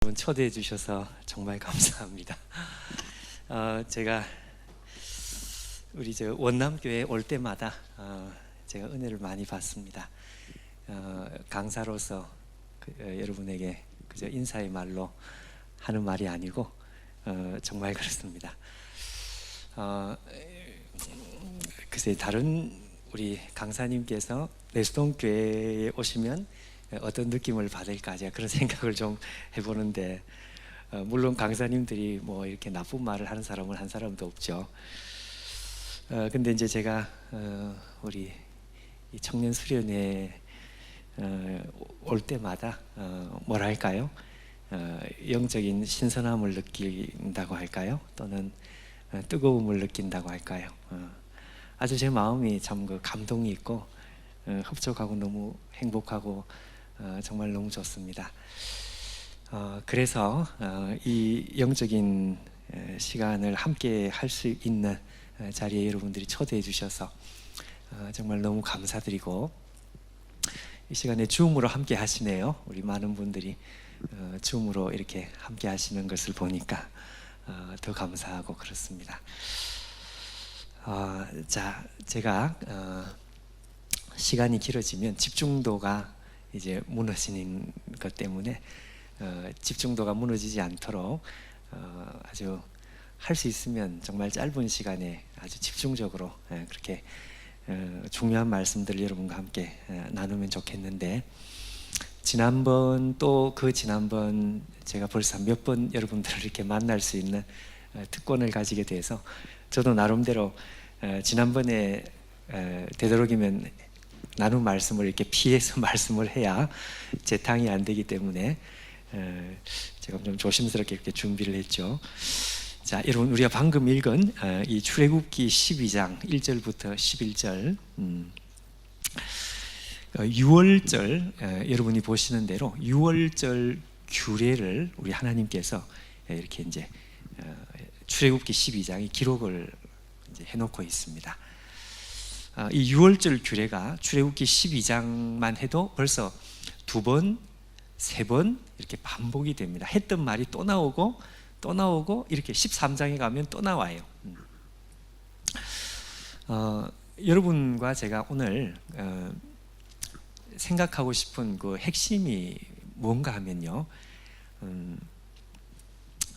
여러분 초대해 주셔서 정말 감사합니다. 제가 우리 원남교회 올 때마다 제가 은혜를 많이 받습니다. 강사로서 여러분에게 그저 인사의 말로 하는 말이 아니고 정말 그렇습니다. 글쎄 다른 우리 강사님께서 레스동 교회에 오시면 어떤 느낌을 받을까 제가 그런 생각을 좀 해보는데 물론 강사님들이 뭐 이렇게 나쁜 말을 하는 사람은 한 사람도 없죠. 근데 이제 제가 우리 이 청년 수련회 올 때마다 뭐랄까요? 영적인 신선함을 느낀다고 할까요? 또는 뜨거움을 느낀다고 할까요? 아주 제 마음이 참 감동이 있고 흡족하고 너무 행복하고 정말 너무 좋습니다. 그래서 이 영적인 시간을 함께 할 수 있는 자리에 여러분들이 초대해 주셔서 정말 너무 감사드리고, 이 시간에 줌으로 함께 하시네요. 우리 많은 분들이 줌으로 이렇게 함께 하시는 것을 보니까 더 감사하고 그렇습니다. 자, 제가 시간이 길어지면 집중도가 이제 무너지는 것 때문에 집중도가 무너지지 않도록 아주 할 수 있으면 정말 짧은 시간에 아주 집중적으로 그렇게 중요한 말씀들을 여러분과 함께 나누면 좋겠는데, 지난번 또 그 지난번 제가 벌써 몇 번 여러분들을 이렇게 만날 수 있는 특권을 가지게 돼서 저도 나름대로 지난번에 되도록이면 나눈 말씀을 이렇게 피해서 말씀을 해야 재탕이 안 되기 때문에 제가 좀 조심스럽게 이렇게 준비를 했죠. 자, 여러분 우리가 방금 읽은 이 출애굽기 12장 1절부터 11절 6월절, 여러분이 보시는 대로 6월절 규례를 우리 하나님께서 이렇게 이제 출애굽기 12장에 기록을 이제 해놓고 있습니다. 이 6월절 규례가 출애굽기 12장만 해도 벌써 2번, 3번 이렇게 반복이 됩니다. 했던 말이 또 나오고 또 나오고 이렇게 13장에 가면 또 나와요. 여러분과 제가 오늘 생각하고 싶은 그 핵심이 뭔가 하면요,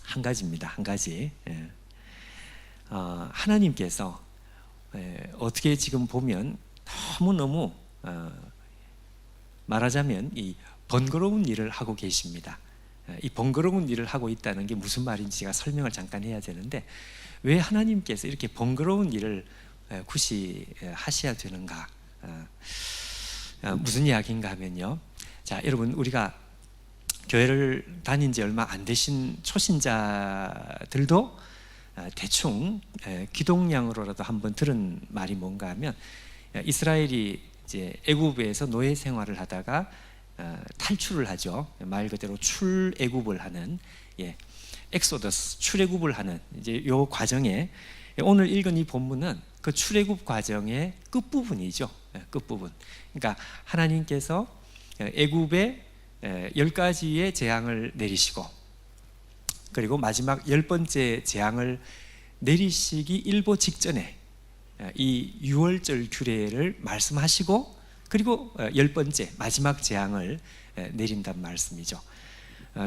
한 가지입니다. 한 가지. 하나님께서 어떻게 지금 보면 너무너무 말하자면 이 번거로운 일을 하고 계십니다. 이 번거로운 일을 하고 있다는 게 무슨 말인지 제가 설명을 잠깐 해야 되는데, 왜 하나님께서 이렇게 번거로운 일을 굳이 하셔야 되는가? 무슨 이야기인가 하면요, 자, 여러분 우리가 교회를 다닌 지 얼마 안 되신 초신자들도 대충 귀동냥으로라도 한번 들은 말이 뭔가 하면, 이스라엘이 이제 애굽에서 노예 생활을 하다가 탈출을 하죠. 말 그대로 출애굽을 하는, 엑소더스, 출애굽을 하는 이제 요 과정에 오늘 읽은 이 본문은 그 출애굽 과정의 끝부분이죠. 끝부분. 그러니까 하나님께서 애굽에 10가지의 재앙을 내리시고, 그리고 마지막 10번째 재앙을 내리시기 일보 직전에 이 6월절 규례를 말씀하시고, 그리고 10번째 마지막 재앙을 내린단 말씀이죠.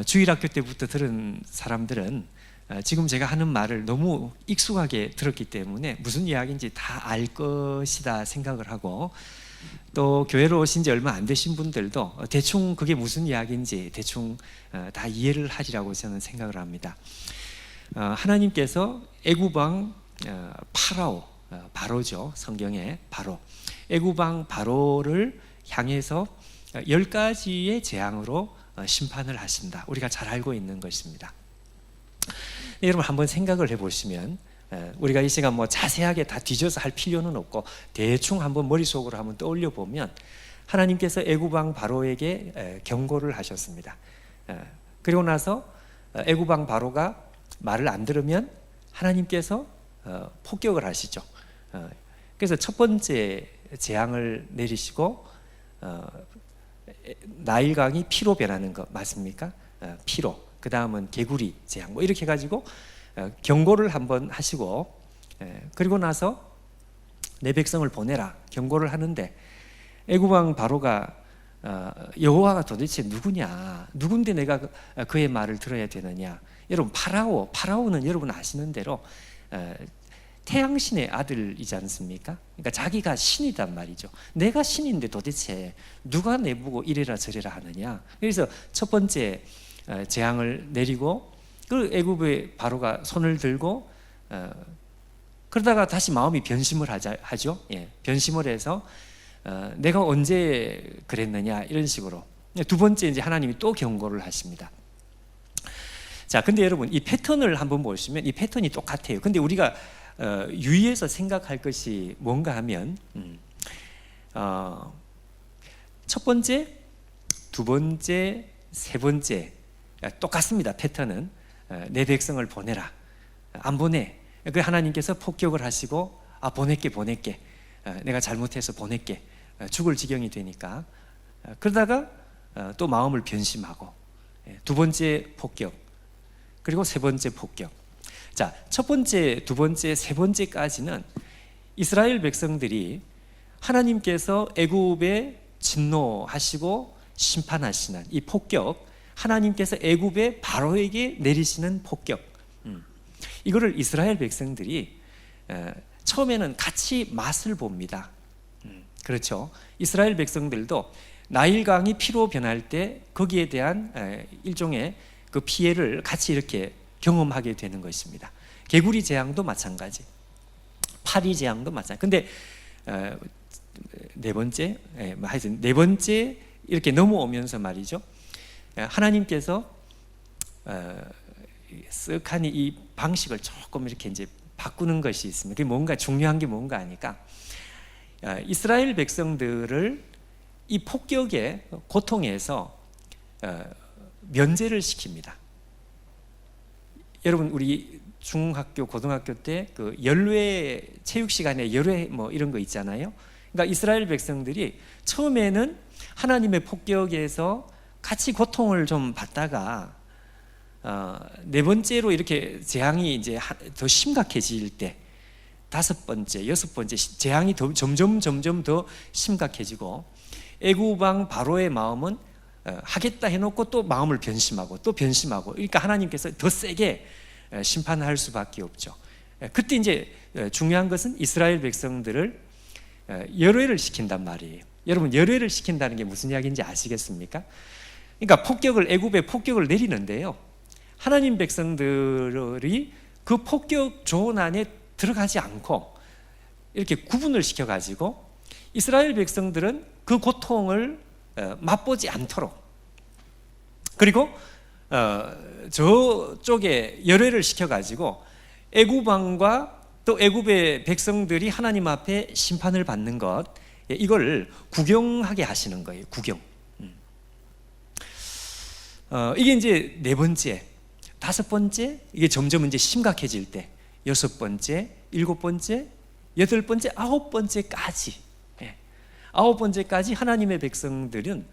주일학교 때부터 들은 사람들은 지금 제가 하는 말을 너무 익숙하게 들었기 때문에 무슨 이야기인지 다 알 것이다 생각을 하고, 또 교회로 오신 지 얼마 안 되신 분들도 대충 그게 무슨 이야기인지 대충 다 이해를 하리라고 저는 생각을 합니다. 하나님께서 애굽왕 파라오, 바로죠. 성경에 바로 애굽왕 바로를 향해서 10가지의 재앙으로 심판을 하신다. 우리가 잘 알고 있는 것입니다. 여러분 한번 생각을 해보시면, 우리가 이 시간 뭐 자세하게 다 뒤져서 할 필요는 없고 대충 한번 머릿속으로 한번 떠올려 보면, 하나님께서 애굽왕 바로에게 경고를 하셨습니다. 그리고 나서 애굽왕 바로가 말을 안 들으면 하나님께서 폭격을 하시죠. 그래서 첫 번째 재앙을 내리시고, 나일강이 피로 변하는 거 맞습니까? 피로. 그 다음은 개구리 재앙 뭐 이렇게 해가지고 경고를 한번 하시고, 그리고 나서 내 백성을 보내라 경고를 하는데, 애굽왕 바로가 여호와가 도대체 누구냐, 누군데 내가 그의 말을 들어야 되느냐. 여러분, 파라오는 여러분 아시는 대로 태양신의 아들이지 않습니까? 그러니까 자기가 신이단 말이죠. 내가 신인데 도대체 누가 내보고 이래라 저래라 하느냐. 그래서 첫 번째 재앙을 내리고, 그 애굽의 바로가 손을 들고 그러다가 다시 마음이 변심을 하죠. 변심을 해서 내가 언제 그랬느냐 이런 식으로. 두 번째 이제 하나님이 또 경고를 하십니다. 자, 근데 여러분 이 패턴을 한번 보시면 이 패턴이 똑같아요. 근데 우리가 유의해서 생각할 것이 뭔가 하면 첫 번째, 두 번째, 세 번째 똑같습니다. 패턴은 내 백성을 보내라. 안 보내. 그 하나님께서 폭격을 하시고 보낼게. 내가 잘못해서 보낼게. 죽을 지경이 되니까. 그러다가 또 마음을 변심하고, 두 번째 폭격, 그리고 세 번째 폭격. 자, 첫 번째, 두 번째, 세 번째까지는 이스라엘 백성들이 하나님께서 애굽에 진노하시고 심판하시는 이 폭격, 하나님께서 애굽의 바로에게 내리시는 폭격, 이거를 이스라엘 백성들이 처음에는 같이 맛을 봅니다. 그렇죠. 이스라엘 백성들도 나일강이 피로 변할 때 거기에 대한 일종의 그 피해를 같이 이렇게 경험하게 되는 것입니다. 개구리 재앙도 마찬가지, 파리 재앙도 마찬가지. 근데 네 번째, 하여튼 네 번째 이렇게 넘어오면서 말이죠, 하나님께서 쓱하니 이 방식을 조금 이렇게 이제 바꾸는 것이 있습니다. 그게 뭔가 중요한 게 뭔가 하니까 이스라엘 백성들을 이 폭격의 고통에서 면제를 시킵니다. 여러분, 우리 중학교, 고등학교 때 그 열외 체육 시간에 열외 뭐 이런 거 있잖아요. 그러니까 이스라엘 백성들이 처음에는 하나님의 폭격에서 같이 고통을 좀 받다가 네 번째로 이렇게 재앙이 이제 더 심각해질 때, 다섯 번째, 여섯 번째 재앙이 점점 더 심각해지고, 애굽 왕 바로의 마음은 하겠다 해놓고 또 마음을 변심하고 또 변심하고, 그러니까 하나님께서 더 세게 심판할 수밖에 없죠. 그때 이제 중요한 것은 이스라엘 백성들을 열외를 시킨단 말이에요. 여러분, 열외를 시킨다는 게 무슨 이야기인지 아시겠습니까? 그러니까 애굽에 폭격을 내리는데요, 하나님 백성들이 그 폭격 조언 안에 들어가지 않고 이렇게 구분을 시켜가지고 이스라엘 백성들은 그 고통을 맛보지 않도록, 그리고 저쪽에 열외를 시켜가지고 애굽 왕과 또 애굽의 백성들이 하나님 앞에 심판을 받는 것, 이걸 구경하게 하시는 거예요. 구경. 이게 이제 네 번째, 다섯 번째, 이게 점점 이제 심각해질 때, 여섯 번째, 일곱 번째, 여덟 번째, 아홉 번째까지, 아홉 번째까지 하나님의 백성들은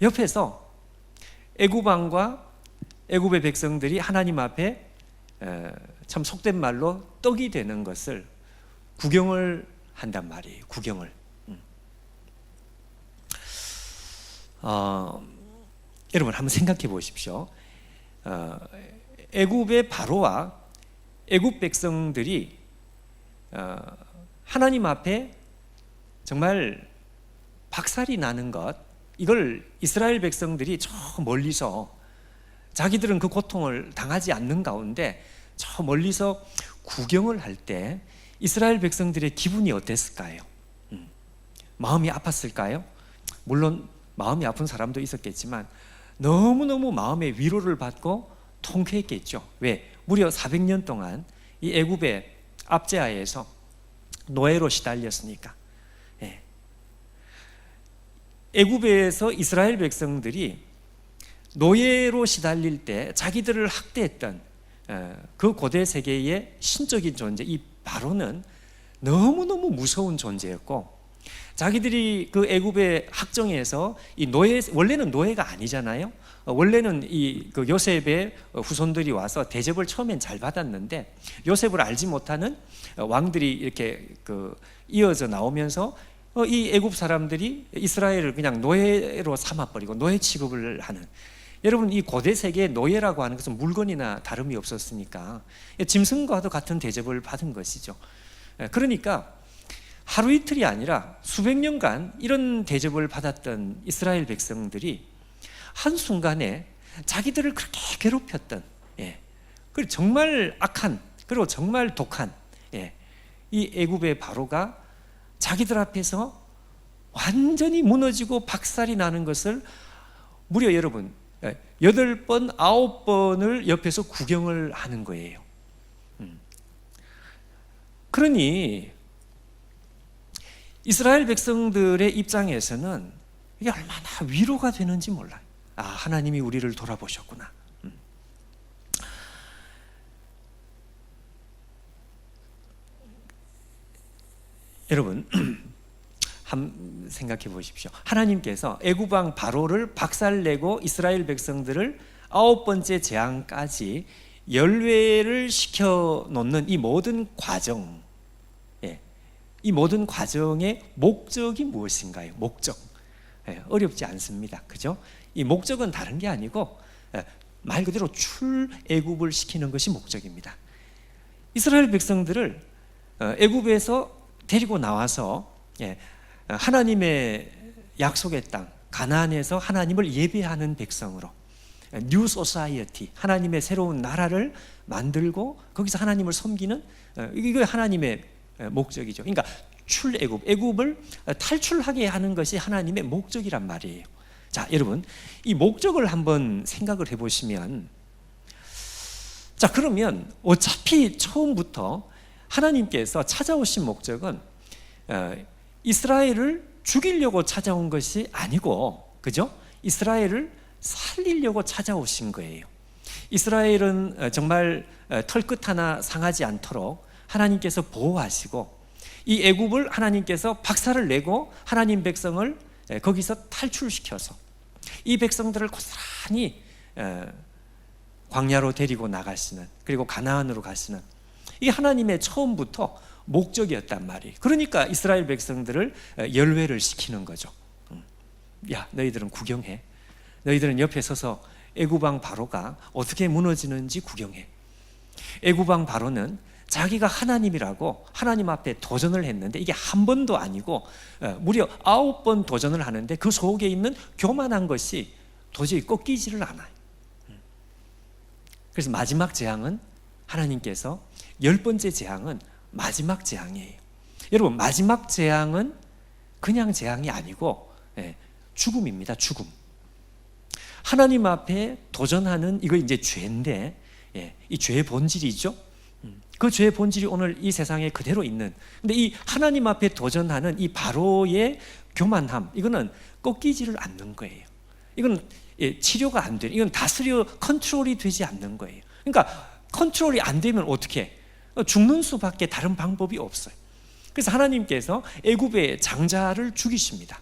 옆에서 애굽 왕과 애굽의 백성들이 하나님 앞에 참 속된 말로 떡이 되는 것을 구경을 한단 말이에요. 구경을. 여러분 한번 생각해 보십시오. 애굽의 바로와 애굽 백성들이 하나님 앞에 정말 박살이 나는 것, 이걸 이스라엘 백성들이 저 멀리서, 자기들은 그 고통을 당하지 않는 가운데 저 멀리서 구경을 할 때 이스라엘 백성들의 기분이 어땠을까요? 마음이 아팠을까요? 물론 마음이 아픈 사람도 있었겠지만 너무너무 마음의 위로를 받고 통쾌했겠죠. 왜? 무려 400년 동안 이 애굽의 압제하에서 노예로 시달렸으니까. 애굽에서 이스라엘 백성들이 노예로 시달릴 때 자기들을 학대했던 그 고대 세계의 신적인 존재, 이 바로는 너무너무 무서운 존재였고, 자기들이 그 애굽의 학정에서 이 원래는 노예가 아니잖아요. 원래는 그 요셉의 후손들이 와서 대접을 처음엔 잘 받았는데 요셉을 알지 못하는 왕들이 이렇게 이어져 나오면서 이 애굽 사람들이 이스라엘을 그냥 노예로 삼아버리고 노예 취급을 하는, 여러분 이 고대 세계의 노예라고 하는 것은 물건이나 다름이 없었으니까 짐승과도 같은 대접을 받은 것이죠. 그러니까 하루 이틀이 아니라 수백 년간 이런 대접을 받았던 이스라엘 백성들이 한순간에 자기들을 그렇게 괴롭혔던, 그리고 정말 악한, 그리고 정말 독한 이 애굽의 바로가 자기들 앞에서 완전히 무너지고 박살이 나는 것을 무려 여러분 8번, 9번을 옆에서 구경을 하는 거예요. 그러니 이스라엘 백성들의 입장에서는 이게 얼마나 위로가 되는지 몰라요. 아, 하나님이 우리를 돌아보셨구나. 여러분 한번 생각해 보십시오. 하나님께서 애굽 왕 바로를 박살내고 이스라엘 백성들을 9번째 재앙까지 열외를 시켜 놓는 이 모든 과정, 이 모든 과정의 목적이 무엇인가요? 목적. 어렵지 않습니다. 그죠? 이 목적은 다른 게 아니고 말 그대로 출애굽을 시키는 것이 목적입니다. 이스라엘 백성들을 애굽에서 데리고 나와서 하나님의 약속의 땅 가나안에서 하나님을 예배하는 백성으로 뉴 소사이어티, 하나님의 새로운 나라를 만들고 거기서 하나님을 섬기는, 이게 하나님의 목적이죠. 그러니까 출애굽, 애굽을 탈출하게 하는 것이 하나님의 목적이란 말이에요. 자, 여러분 이 목적을 한번 생각을 해보시면, 자 그러면 어차피 처음부터 하나님께서 찾아오신 목적은 이스라엘을 죽이려고 찾아온 것이 아니고, 그죠? 이스라엘을 살리려고 찾아오신 거예요. 이스라엘은 정말 털끝 하나 상하지 않도록 하나님께서 보호하시고, 이 애굽을 하나님께서 박살을 내고 하나님 백성을 거기서 탈출시켜서 이 백성들을 고스란히 광야로 데리고 나가시는, 그리고 가나안으로 가시는, 이게 하나님의 처음부터 목적이었단 말이에요. 그러니까 이스라엘 백성들을 열외를 시키는 거죠. 야, 너희들은 구경해. 너희들은 옆에 서서 애굽 왕 바로가 어떻게 무너지는지 구경해. 애굽 왕 바로는 자기가 하나님이라고 하나님 앞에 도전을 했는데 이게 한 번도 아니고 무려 9번 도전을 하는데 그 속에 있는 교만한 것이 도저히 꺾이지를 않아요. 그래서 마지막 재앙은 하나님께서 10번째 재앙은 마지막 재앙이에요. 여러분 마지막 재앙은 그냥 재앙이 아니고 죽음입니다. 죽음. 하나님 앞에 도전하는, 이거 이제 죄인데 이 죄의 본질이죠. 그 죄의 본질이 오늘 이 세상에 그대로 있는, 근데 이 하나님 앞에 도전하는 이 바로의 교만함, 이거는 꺾이지를 않는 거예요. 이건 치료가 안 돼요. 이건 다스려 컨트롤이 되지 않는 거예요. 그러니까 컨트롤이 안 되면 어떻게 해? 죽는 수밖에 다른 방법이 없어요. 그래서 하나님께서 애굽의 장자를 죽이십니다.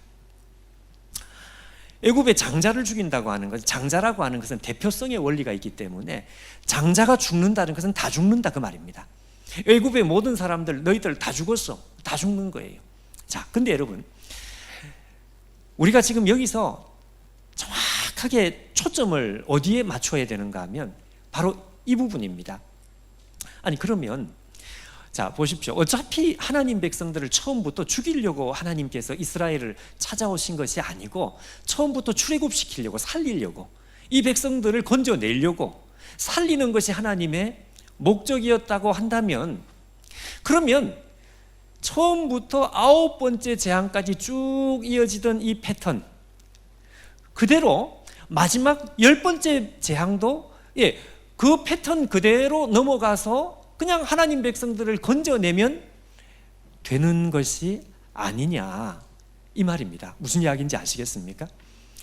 애굽의 장자를 죽인다고 하는 것은, 장자라고 하는 것은 대표성의 원리가 있기 때문에 장자가 죽는다는 것은 다 죽는다 그 말입니다. 애굽의 모든 사람들, 너희들 다 죽었어, 다 죽는 거예요. 자, 근데 여러분 우리가 지금 여기서 정확하게 초점을 어디에 맞춰야 되는가 하면 바로 이 부분입니다. 아니 그러면 자 보십시오. 어차피 하나님 백성들을 처음부터 죽이려고 하나님께서 이스라엘을 찾아오신 것이 아니고 처음부터 출애굽시키려고, 살리려고, 이 백성들을 건져내려고 살리는 것이 하나님의 목적이었다고 한다면, 그러면 처음부터 9번째 재앙까지 쭉 이어지던 이 패턴 그대로 마지막 10번째 재앙도 그 패턴 그대로 넘어가서 그냥 하나님 백성들을 건져내면 되는 것이 아니냐, 이 말입니다. 무슨 이야기인지 아시겠습니까?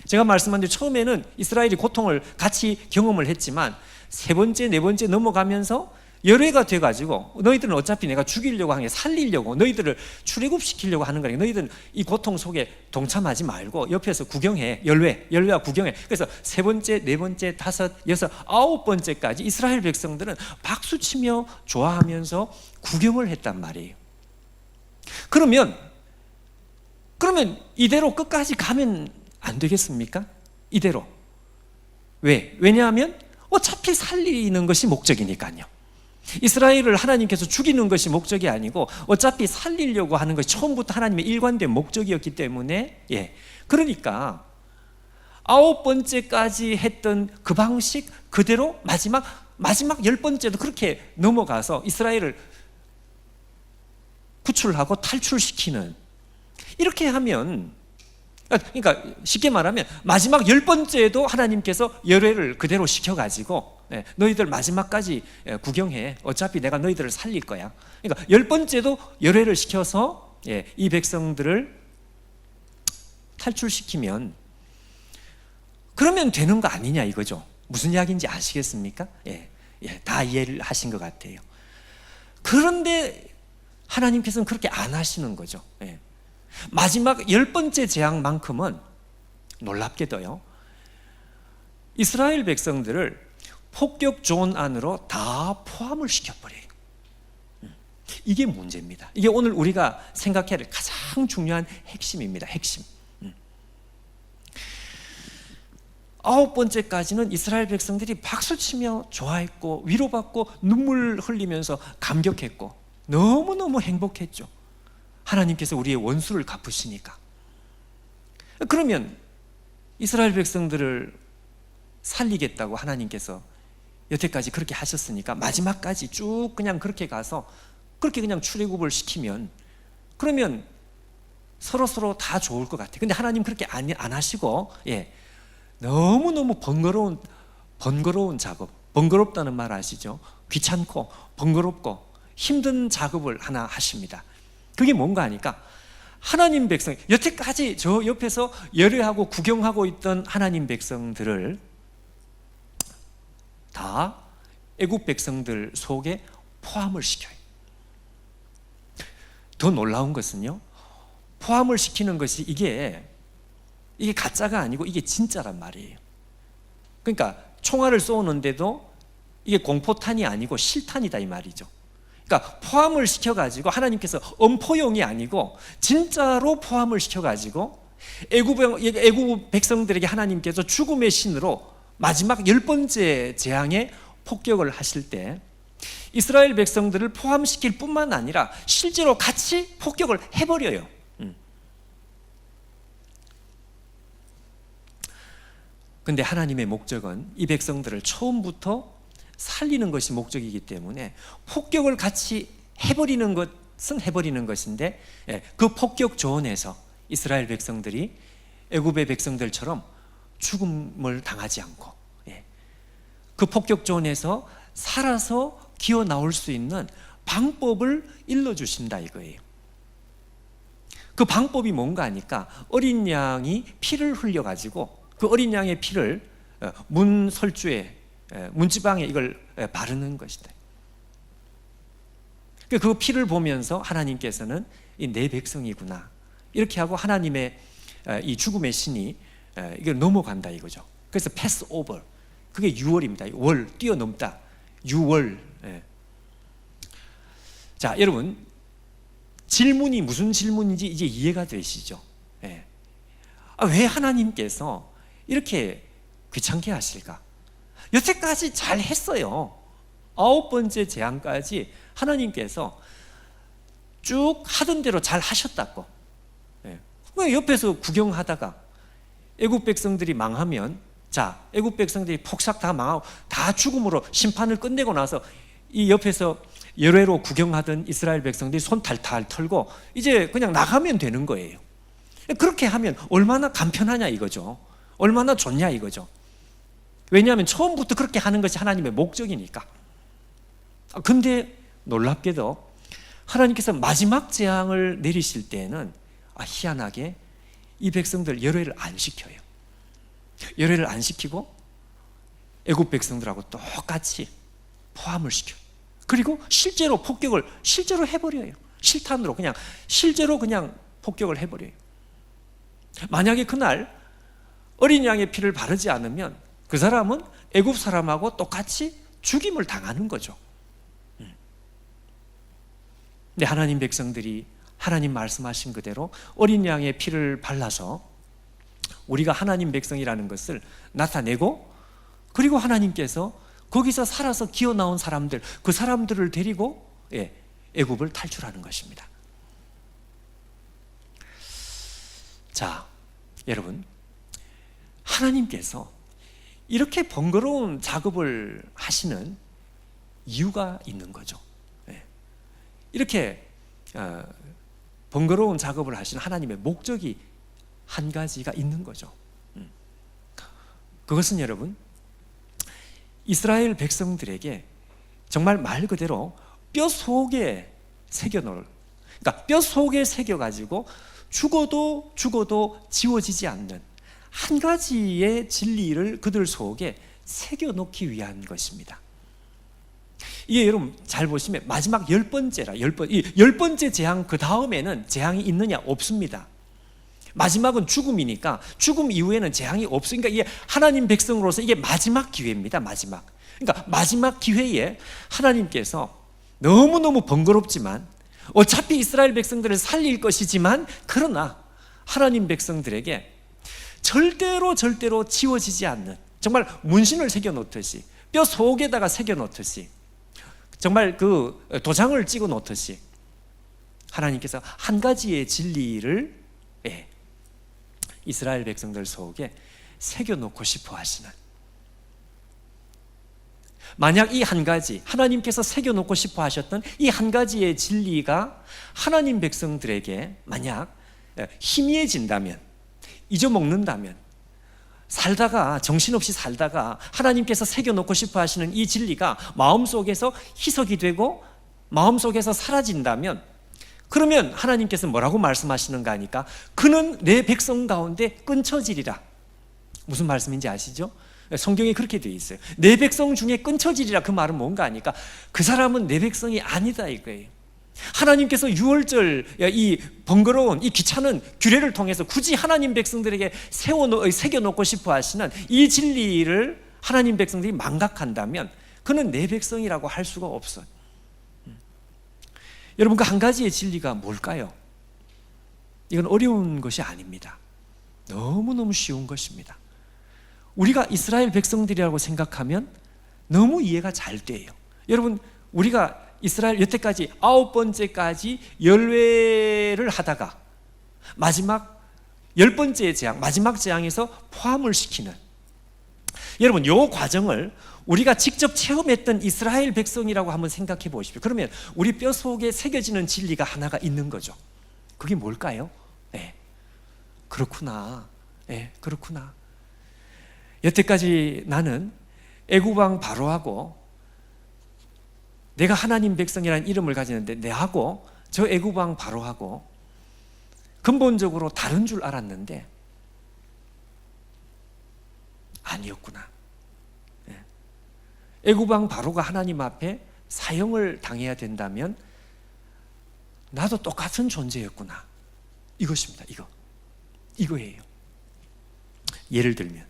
제가 말씀한 대로 처음에는 이스라엘이 고통을 같이 경험을 했지만 세 번째, 네 번째 넘어가면서 열애가 돼가지고 너희들은 어차피 내가 죽이려고 하는 게 살리려고 너희들을 출애굽시키려고 하는 거니까 너희들은 이 고통 속에 동참하지 말고 옆에서 구경해. 열외와 구경해. 그래서 세 번째, 네 번째, 다섯, 여섯, 아홉 번째까지 이스라엘 백성들은 박수치며 좋아하면서 구경을 했단 말이에요. 그러면 이대로 끝까지 가면 안 되겠습니까? 이대로. 왜냐하면 어차피 살리는 것이 목적이니까요. 이스라엘을 하나님께서 죽이는 것이 목적이 아니고 어차피 살리려고 하는 것이 처음부터 하나님의 일관된 목적이었기 때문에, 그러니까 아홉 번째까지 했던 그 방식 그대로 마지막 열 번째도 그렇게 넘어가서 이스라엘을 구출하고 탈출시키는, 이렇게 하면, 그러니까 쉽게 말하면 마지막 열 번째도 하나님께서 열애를 그대로 시켜가지고 너희들 마지막까지 구경해. 어차피 내가 너희들을 살릴 거야. 그러니까 열 번째도 열애를 시켜서 이 백성들을 탈출시키면 그러면 되는 거 아니냐 이거죠. 무슨 이야기인지 아시겠습니까? 다 이해를 하신 것 같아요. 그런데 하나님께서는 그렇게 안 하시는 거죠. 마지막 열 번째 재앙만큼은 놀랍게도요, 이스라엘 백성들을 폭격 존 안으로 다 포함을 시켜버려요. 이게 문제입니다. 이게 오늘 우리가 생각해야 할 가장 중요한 핵심입니다. 핵심. 아홉 번째까지는 이스라엘 백성들이 박수치며 좋아했고 위로받고 눈물 흘리면서 감격했고 너무너무 행복했죠. 하나님께서 우리의 원수를 갚으시니까. 그러면 이스라엘 백성들을 살리겠다고 하나님께서 여태까지 그렇게 하셨으니까 마지막까지 쭉 그냥 그렇게 가서 그렇게 그냥 출애굽을 시키면 그러면 서로 다 좋을 것 같아요. 근데 하나님 그렇게 안 하시고 너무너무 번거로운 작업, 번거롭다는 말 아시죠? 귀찮고 번거롭고 힘든 작업을 하나 하십니다. 그게 뭔가 하니까 하나님 백성, 여태까지 저 옆에서 열애하고 구경하고 있던 하나님 백성들을 다 애굽 백성들 속에 포함을 시켜요. 더 놀라운 것은요, 포함을 시키는 것이 이게 가짜가 아니고 이게 진짜란 말이에요. 그러니까 총알을 쏘는데도 이게 공포탄이 아니고 실탄이다 이 말이죠. 그러니까 포함을 시켜가지고 하나님께서 엄포용이 아니고 진짜로 포함을 시켜가지고 애굽 백성들에게 하나님께서 죽음의 신으로 마지막 열 번째 재앙에 폭격을 하실 때 이스라엘 백성들을 포함시킬 뿐만 아니라 실제로 같이 폭격을 해버려요. 근데 하나님의 목적은 이 백성들을 처음부터 살리는 것이 목적이기 때문에 폭격을 같이 해버리는 것은 해버리는 것인데 그 폭격 조언에서 이스라엘 백성들이 애굽의 백성들처럼 죽음을 당하지 않고 그 폭격 조언에서 살아서 기어 나올 수 있는 방법을 일러주신다 이거예요. 그 방법이 뭔가 하니까 어린 양이 피를 흘려가지고 그 어린 양의 피를 문설주에 문지방에 이걸 바르는 것이다. 그 피를 보면서 하나님께서는 이 내 백성이구나 이렇게 하고 하나님의 이 죽음의 신이 이걸 넘어간다 이거죠. 그래서 패스 오버, 그게 6월입니다. 월 뛰어넘다 6월. 자, 여러분 질문이 무슨 질문인지 이제 이해가 되시죠? 왜 하나님께서 이렇게 귀찮게 하실까? 여태까지 잘 했어요. 아홉 번째 재앙까지 하나님께서 쭉 하던 대로 잘 하셨다고. 왜 옆에서 구경하다가 애굽 백성들이 망하면, 자, 애굽 백성들이 폭삭 다 망하고 다 죽음으로 심판을 끝내고 나서 이 옆에서 열애로 구경하던 이스라엘 백성들이 손 탈탈 털고 이제 그냥 나가면 되는 거예요. 그렇게 하면 얼마나 간편하냐 이거죠. 얼마나 좋냐 이거죠. 왜냐하면 처음부터 그렇게 하는 것이 하나님의 목적이니까. 근데 놀랍게도 하나님께서 마지막 재앙을 내리실 때에는 희한하게 이 백성들 열애를 안 시켜요. 열애를 안 시키고 애굽 백성들하고 똑같이 포함을 시켜요. 그리고 실제로 폭격을 실제로 해버려요. 실탄으로 그냥 실제로 그냥 폭격을 해버려요. 만약에 그날 어린 양의 피를 바르지 않으면 그 사람은 애굽 사람하고 똑같이 죽임을 당하는 거죠. 근데 하나님 백성들이 하나님 말씀하신 그대로 어린 양의 피를 발라서 우리가 하나님 백성이라는 것을 나타내고, 그리고 하나님께서 거기서 살아서 기어 나온 사람들, 그 사람들을 데리고 애굽을 탈출하는 것입니다. 자, 여러분, 하나님께서 이렇게 번거로운 작업을 하시는 이유가 있는 거죠. 이렇게 번거로운 작업을 하시는 하나님의 목적이 한 가지가 있는 거죠. 그것은 여러분, 이스라엘 백성들에게 정말 말 그대로 뼈 속에 새겨놓을, 그러니까 뼈 속에 새겨가지고 죽어도 지워지지 않는 한 가지의 진리를 그들 속에 새겨놓기 위한 것입니다. 이게 여러분 잘 보시면 마지막 10번째라, 열 번째 재앙 그 다음에는 재앙이 있느냐? 없습니다. 마지막은 죽음이니까 죽음 이후에는 재앙이 없으니까 이게 하나님 백성으로서 이게 마지막 기회입니다. 마지막. 그러니까 마지막 기회에 하나님께서 너무너무 번거롭지만 어차피 이스라엘 백성들을 살릴 것이지만, 그러나 하나님 백성들에게 절대로 지워지지 않는, 정말 문신을 새겨놓듯이 뼈 속에다가 새겨놓듯이, 정말 그 도장을 찍어 놓듯이 하나님께서 한 가지의 진리를 이스라엘 백성들 속에 새겨놓고 싶어 하시는, 만약 이 한 가지, 하나님께서 새겨놓고 싶어 하셨던 이 한 가지의 진리가 하나님 백성들에게 만약 희미해진다면, 잊어먹는다면, 살다가 정신없이 살다가 하나님께서 새겨놓고 싶어 하시는 이 진리가 마음속에서 희석이 되고 마음속에서 사라진다면, 그러면 하나님께서 뭐라고 말씀하시는가 하니까 그는 내 백성 가운데 끊쳐지리라. 무슨 말씀인지 아시죠? 성경에 그렇게 되어 있어요. 내 백성 중에 끊쳐지리라. 그 말은 뭔가 하니까 그 사람은 내 백성이 아니다 이거예요. 하나님께서 유월절 이 번거로운 이 귀찮은 규례를 통해서 굳이 하나님 백성들에게 새겨놓고 싶어 하시는 이 진리를 하나님 백성들이 망각한다면 그는 내 백성이라고 할 수가 없어요. 여러분, 그 한 가지의 진리가 뭘까요? 이건 어려운 것이 아닙니다. 너무너무 쉬운 것입니다. 우리가 이스라엘 백성들이라고 생각하면 너무 이해가 잘 돼요. 여러분, 우리가 이스라엘 여태까지 9번째까지 열회를 하다가 마지막 10번째 재앙, 마지막 재앙에서 포함을 시키는, 여러분, 이 과정을 우리가 직접 체험했던 이스라엘 백성이라고 한번 생각해 보십시오. 그러면 우리 뼈 속에 새겨지는 진리가 하나가 있는 거죠. 그게 뭘까요? 그렇구나. 그렇구나. 여태까지 나는 애굽왕 바로하고 내가 하나님 백성이라는 이름을 가지는데 내하고 저 애굽왕 바로하고 근본적으로 다른 줄 알았는데 아니었구나. 애굽왕 바로가 하나님 앞에 사형을 당해야 된다면 나도 똑같은 존재였구나. 이것입니다. 이거예요. 예를 들면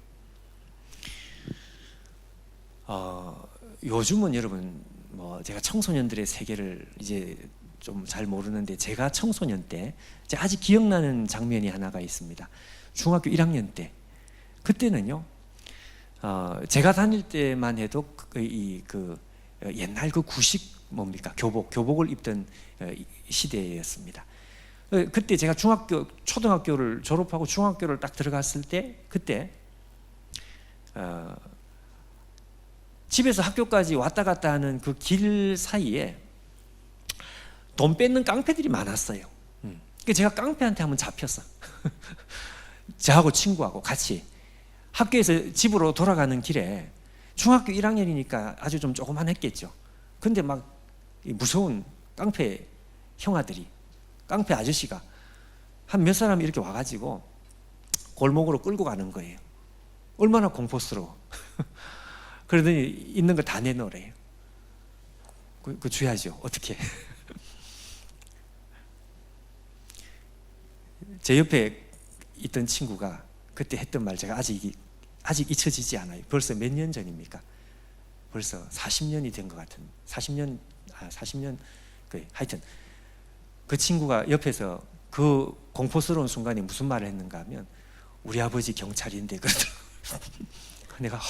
요즘은 여러분 제가 청소년들의 세계를 이제 좀 잘 모르는데, 제가 청소년 때 아직 기억나는 장면이 하나가 있습니다. 중학교 1학년 때, 그때는요 제가 다닐 때만 해도 옛날 그 구식 뭡니까? 교복을 입던 시대였습니다. 그때 제가 초등학교를 졸업하고 중학교를 딱 들어갔을 때, 그때 집에서 학교까지 왔다 갔다 하는 그 길 사이에 돈 뺏는 깡패들이 많았어요. 그래서 제가 깡패한테 한번 잡혔어. 저하고 친구하고 같이 학교에서 집으로 돌아가는 길에, 중학교 1학년이니까 아주 좀 조그만했겠죠. 근데 막 무서운 깡패 형아들이, 깡패 아저씨가 한 몇 사람이 이렇게 와가지고 골목으로 끌고 가는 거예요. 얼마나 공포스러워. 그러더니 있는 거 다 내놓으래요. 그 줘야죠. 어떻게? 제 옆에 있던 친구가 그때 했던 말 제가 아직 잊혀지지 않아요. 벌써 몇 년 전입니까? 벌써 40년이 된 것 같은 40년 하여튼 그 친구가 옆에서 그 공포스러운 순간에 무슨 말을 했는가 하면 우리 아버지 경찰인데 그러더라고요. 내가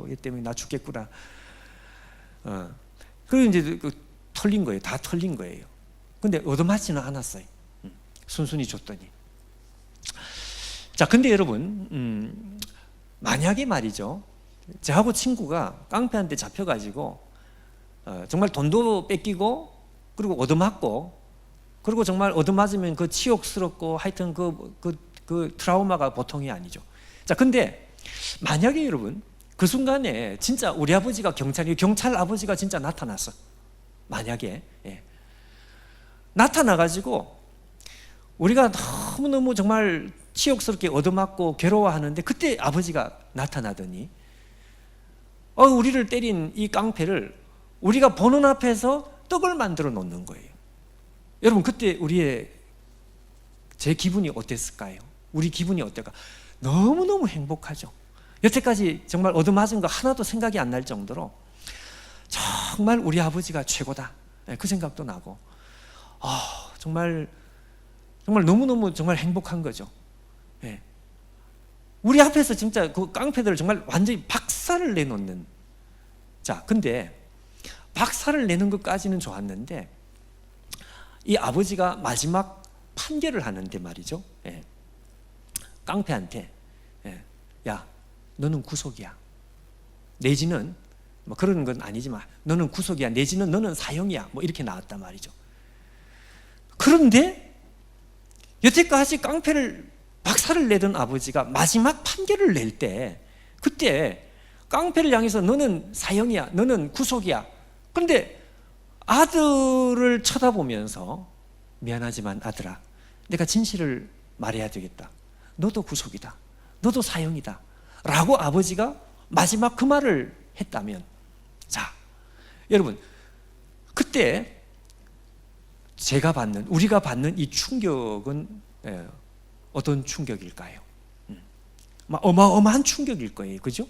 얘 때문에 나 죽겠구나. 그리고 이제 털린 거예요. 다 털린 거예요. 근데 얻어맞지는 않았어요. 순순히 줬더니. 자, 근데 여러분, 만약에 말이죠, 저하고 친구가 깡패한테 잡혀가지고 정말 돈도 뺏기고 그리고 얻어맞고 그리고 정말 얻어맞으면 그 치욕스럽고 하여튼 그 트라우마가 보통이 아니죠. 자, 근데 만약에 여러분 그 순간에 진짜 우리 아버지가 경찰 아버지가 진짜 나타났어. 만약에 나타나가지고 우리가 너무너무 정말 치욕스럽게 얻어맞고 괴로워하는데 그때 아버지가 나타나더니 우리를 때린 이 깡패를 우리가 보는 앞에서 떡을 만들어 놓는 거예요. 여러분 그때 제 기분이 어땠을까요? 우리 기분이 어떨까? 너무너무 행복하죠. 여태까지 정말 얻어맞은 거 하나도 생각이 안 날 정도로 정말 우리 아버지가 최고다. 그 생각도 나고 정말 너무너무 정말 행복한 거죠. 우리 앞에서 진짜 그 깡패들을 정말 완전히 박살을 내놓는. 자, 근데 박살을 내는 것까지는 좋았는데 이 아버지가 마지막 판결을 하는데 말이죠. 깡패한테 야, 너는 구속이야. 내지는 뭐 그런 건 아니지만 너는 구속이야. 내지는 너는 사형이야. 뭐 이렇게 나왔단 말이죠. 그런데 여태까지 깡패를 박살을 내던 아버지가 마지막 판결을 낼 때 그때 깡패를 향해서 너는 사형이야. 너는 구속이야. 그런데 아들을 쳐다보면서 미안하지만 아들아, 내가 진실을 말해야 되겠다. 너도 구속이다. 너도 사형이다. 라고 아버지가 마지막 그 말을 했다면, 자, 여러분, 그때 우리가 받는 이 충격은 어떤 충격일까요? 어마어마한 충격일 거예요. 그죠?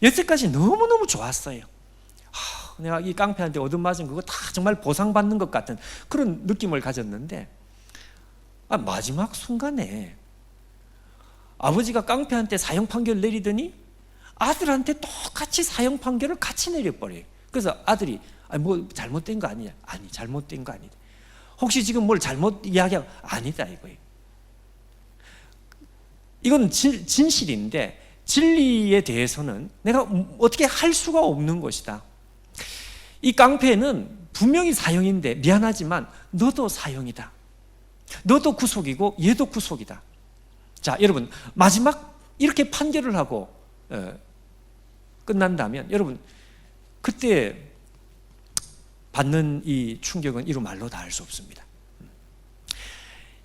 여태까지 너무너무 좋았어요. 내가 이 깡패한테 얻어맞은 그거 다 정말 보상받는 것 같은 그런 느낌을 가졌는데 마지막 순간에 아버지가 깡패한테 사형 판결을 내리더니 아들한테 똑같이 사형 판결을 같이 내려버려요. 그래서 아들이 뭐 잘못된 거 아니냐? 아니, 잘못된 거 아니다. 혹시 지금 뭘 잘못 이야기하고? 아니다 이거예요. 이건 진실인데 진리에 대해서는 내가 어떻게 할 수가 없는 것이다. 이 깡패는 분명히 사형인데 미안하지만 너도 사형이다. 너도 구속이고 얘도 구속이다. 자, 여러분, 마지막 이렇게 판결을 하고 끝난다면 여러분 그때 받는 이 충격은 이루 말로 다 할 수 없습니다.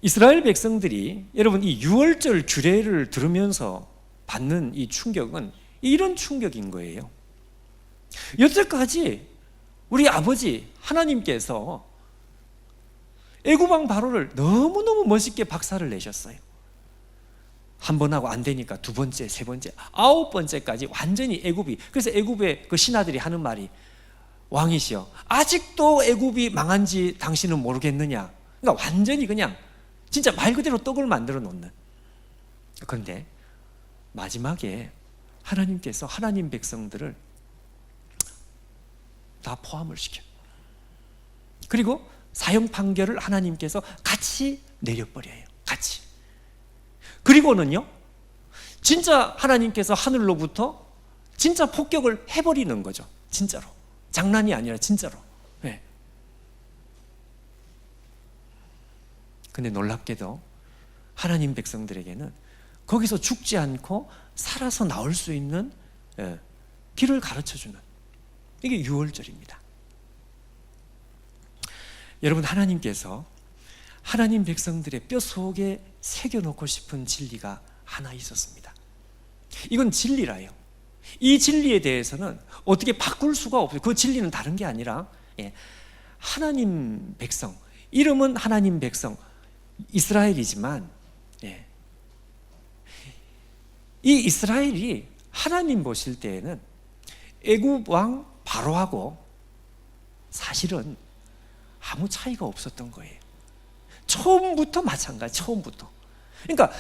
이스라엘 백성들이 여러분 이 유월절 규례를 들으면서 받는 이 충격은 이런 충격인 거예요. 여태까지 우리 아버지 하나님께서 애굽왕 바로를 너무너무 멋있게 박살을 내셨어요. 한 번 하고 안 되니까 두 번째, 세 번째, 9번째까지 완전히 애굽이, 그래서 애굽의 그 신하들이 하는 말이 왕이시여 아직도 애굽이 망한지 당신은 모르겠느냐. 그러니까 완전히 그냥 진짜 말 그대로 떡을 만들어 놓는. 그런데 마지막에 하나님께서 하나님 백성들을 다 포함을 시켜요. 그리고 사형 판결을 하나님께서 같이 내려버려요. 같이. 그리고는요, 진짜 하나님께서 하늘로부터 진짜 폭격을 해버리는 거죠. 진짜로. 장난이 아니라 진짜로. 네. 근데 놀랍게도 하나님 백성들에게는 거기서 죽지 않고 살아서 나올 수 있는 길을 가르쳐주는, 이게 유월절입니다. 여러분, 하나님께서 하나님 백성들의 뼛속에 새겨놓고 싶은 진리가 하나 있었습니다. 이건 진리라요. 이 진리에 대해서는 어떻게 바꿀 수가 없어요. 그 진리는 다른 게 아니라 예, 하나님 백성, 이름은 하나님 백성 이스라엘이지만, 예, 이 이스라엘이 하나님 보실 때에는 애굽 왕 바로하고 사실은 아무 차이가 없었던 거예요. 처음부터 마찬가지, 처음부터. 그러니까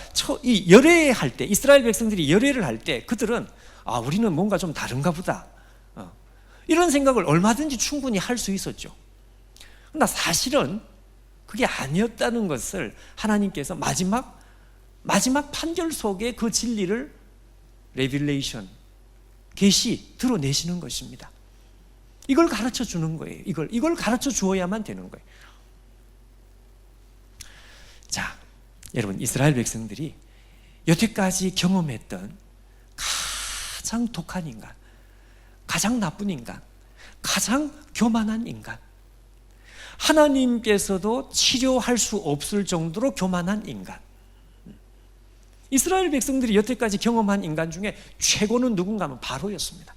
이 열애할 때, 이스라엘 백성들이 열애를 할 때 그들은 우리는 뭔가 좀 다른가 보다, 이런 생각을 얼마든지 충분히 할 수 있었죠. 그러나 사실은 그게 아니었다는 것을 하나님께서 마지막 판결 속에 그 진리를 레빌레이션, 계시, 드러내시는 것입니다. 이걸 가르쳐 주는 거예요. 이걸 가르쳐 주어야만 되는 거예요. 자, 여러분, 이스라엘 백성들이 여태까지 경험했던 가장 독한 인간, 가장 나쁜 인간, 가장 교만한 인간, 하나님께서도 치료할 수 없을 정도로 교만한 인간, 이스라엘 백성들이 여태까지 경험한 인간 중에 최고는 누군가 하면 바로였습니다.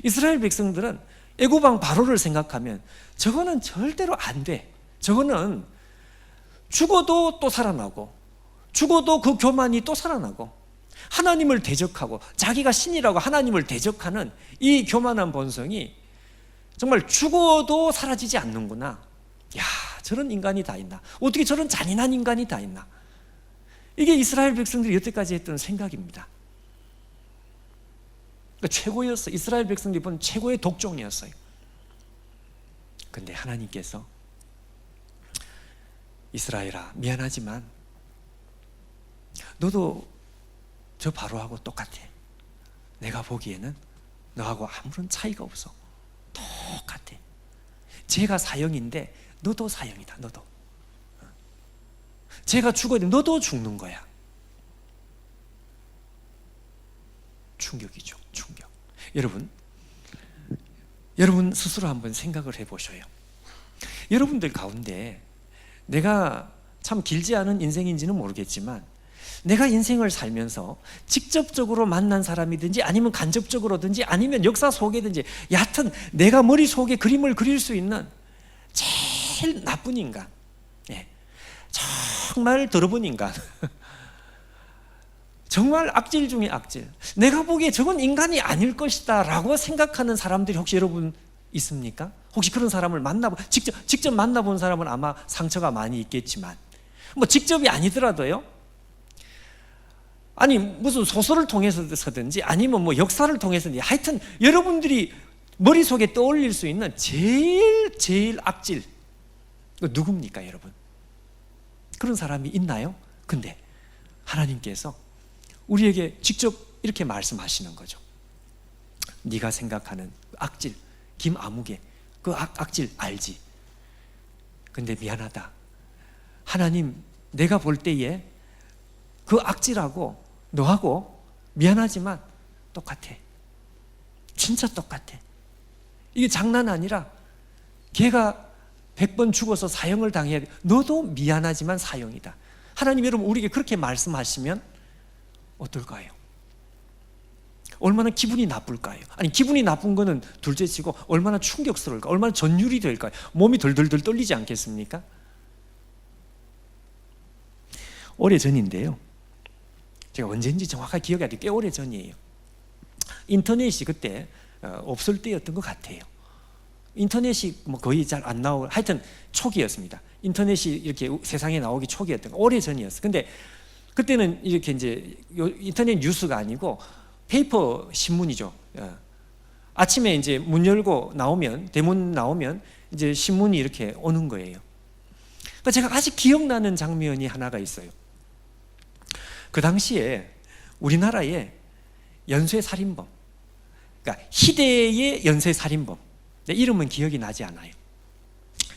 이스라엘 백성들은 애굽 왕 바로를 생각하면 저거는 절대로 안 돼, 저거는 죽어도 또 살아나고, 죽어도 그 교만이 또 살아나고, 하나님을 대적하고 자기가 신이라고 하나님을 대적하는 이 교만한 본성이 정말 죽어도 사라지지 않는구나. 야, 저런 인간이 다 있나, 어떻게 저런 잔인한 인간이 다 있나. 이게 이스라엘 백성들이 여태까지 했던 생각입니다. 그러니까 최고였어요. 이스라엘 백성들이 본 최고의 독종이었어요. 그런데 하나님께서 이스라엘아, 미안하지만 너도 저 바로하고 똑같아. 내가 보기에는 너하고 아무런 차이가 없어. 똑같아. 쟤가 사형인데 너도 사형이다. 너도. 쟤가 죽어야 돼. 너도 죽는 거야. 충격이죠. 충격. 여러분 스스로 한번 생각을 해보셔요. 여러분들 가운데 내가 참 길지 않은 인생인지는 모르겠지만, 내가 인생을 살면서 직접적으로 만난 사람이든지 아니면 간접적으로든지 아니면 역사 속에든지, 여하튼 내가 머릿속에 그림을 그릴 수 있는 제일 나쁜 인간, 정말 더러운 인간, 정말 악질 중에 악질, 내가 보기에 저건 인간이 아닐 것이다 라고 생각하는 사람들이 혹시 여러분 있습니까? 혹시 그런 사람을 직접 만나본 사람은 아마 상처가 많이 있겠지만, 뭐 직접이 아니더라도요, 아니 무슨 소설을 통해서든지 아니면 뭐 역사를 통해서든지, 하여튼 여러분들이 머릿속에 떠올릴 수 있는 제일 악질, 누굽니까 여러분? 그런 사람이 있나요? 근데 하나님께서 우리에게 직접 이렇게 말씀하시는 거죠. 네가 생각하는 악질, 김아무개, 그 악질 알지? 근데 미안하다, 하나님 내가 볼 때에 그 악질하고 너하고 미안하지만 똑같아. 진짜 똑같아. 이게 장난 아니라 걔가 100번 죽어서 사형을 당해야 돼. 너도 미안하지만 사형이다. 하나님 여러분 우리에게 그렇게 말씀하시면 어떨까요? 얼마나 기분이 나쁠까요? 아니 기분이 나쁜 거는 둘째치고 얼마나 충격스러울까? 얼마나 전율이 될까요? 몸이 덜덜덜 떨리지 않겠습니까? 오래전인데요, 제가 언제인지 정확하게 기억이 안 나요. 꽤 오래전이에요. 인터넷이 그때 없을 때였던 것 같아요. 인터넷이 뭐 거의 잘 안 나오고, 하여튼 초기였습니다. 인터넷이 이렇게 세상에 나오기 초기였던 거, 오래전이었어요. 근데 그때는 이렇게 이제 인터넷 뉴스가 아니고 페이퍼 신문이죠. 아침에 이제 문 열고 나오면, 대문 나오면 이제 신문이 이렇게 오는 거예요. 그러니까 제가 아직 기억나는 장면이 하나가 있어요. 그 당시에 우리나라에 연쇄살인범, 그러니까 희대의 연쇄살인범, 내 이름은 기억이 나지 않아요.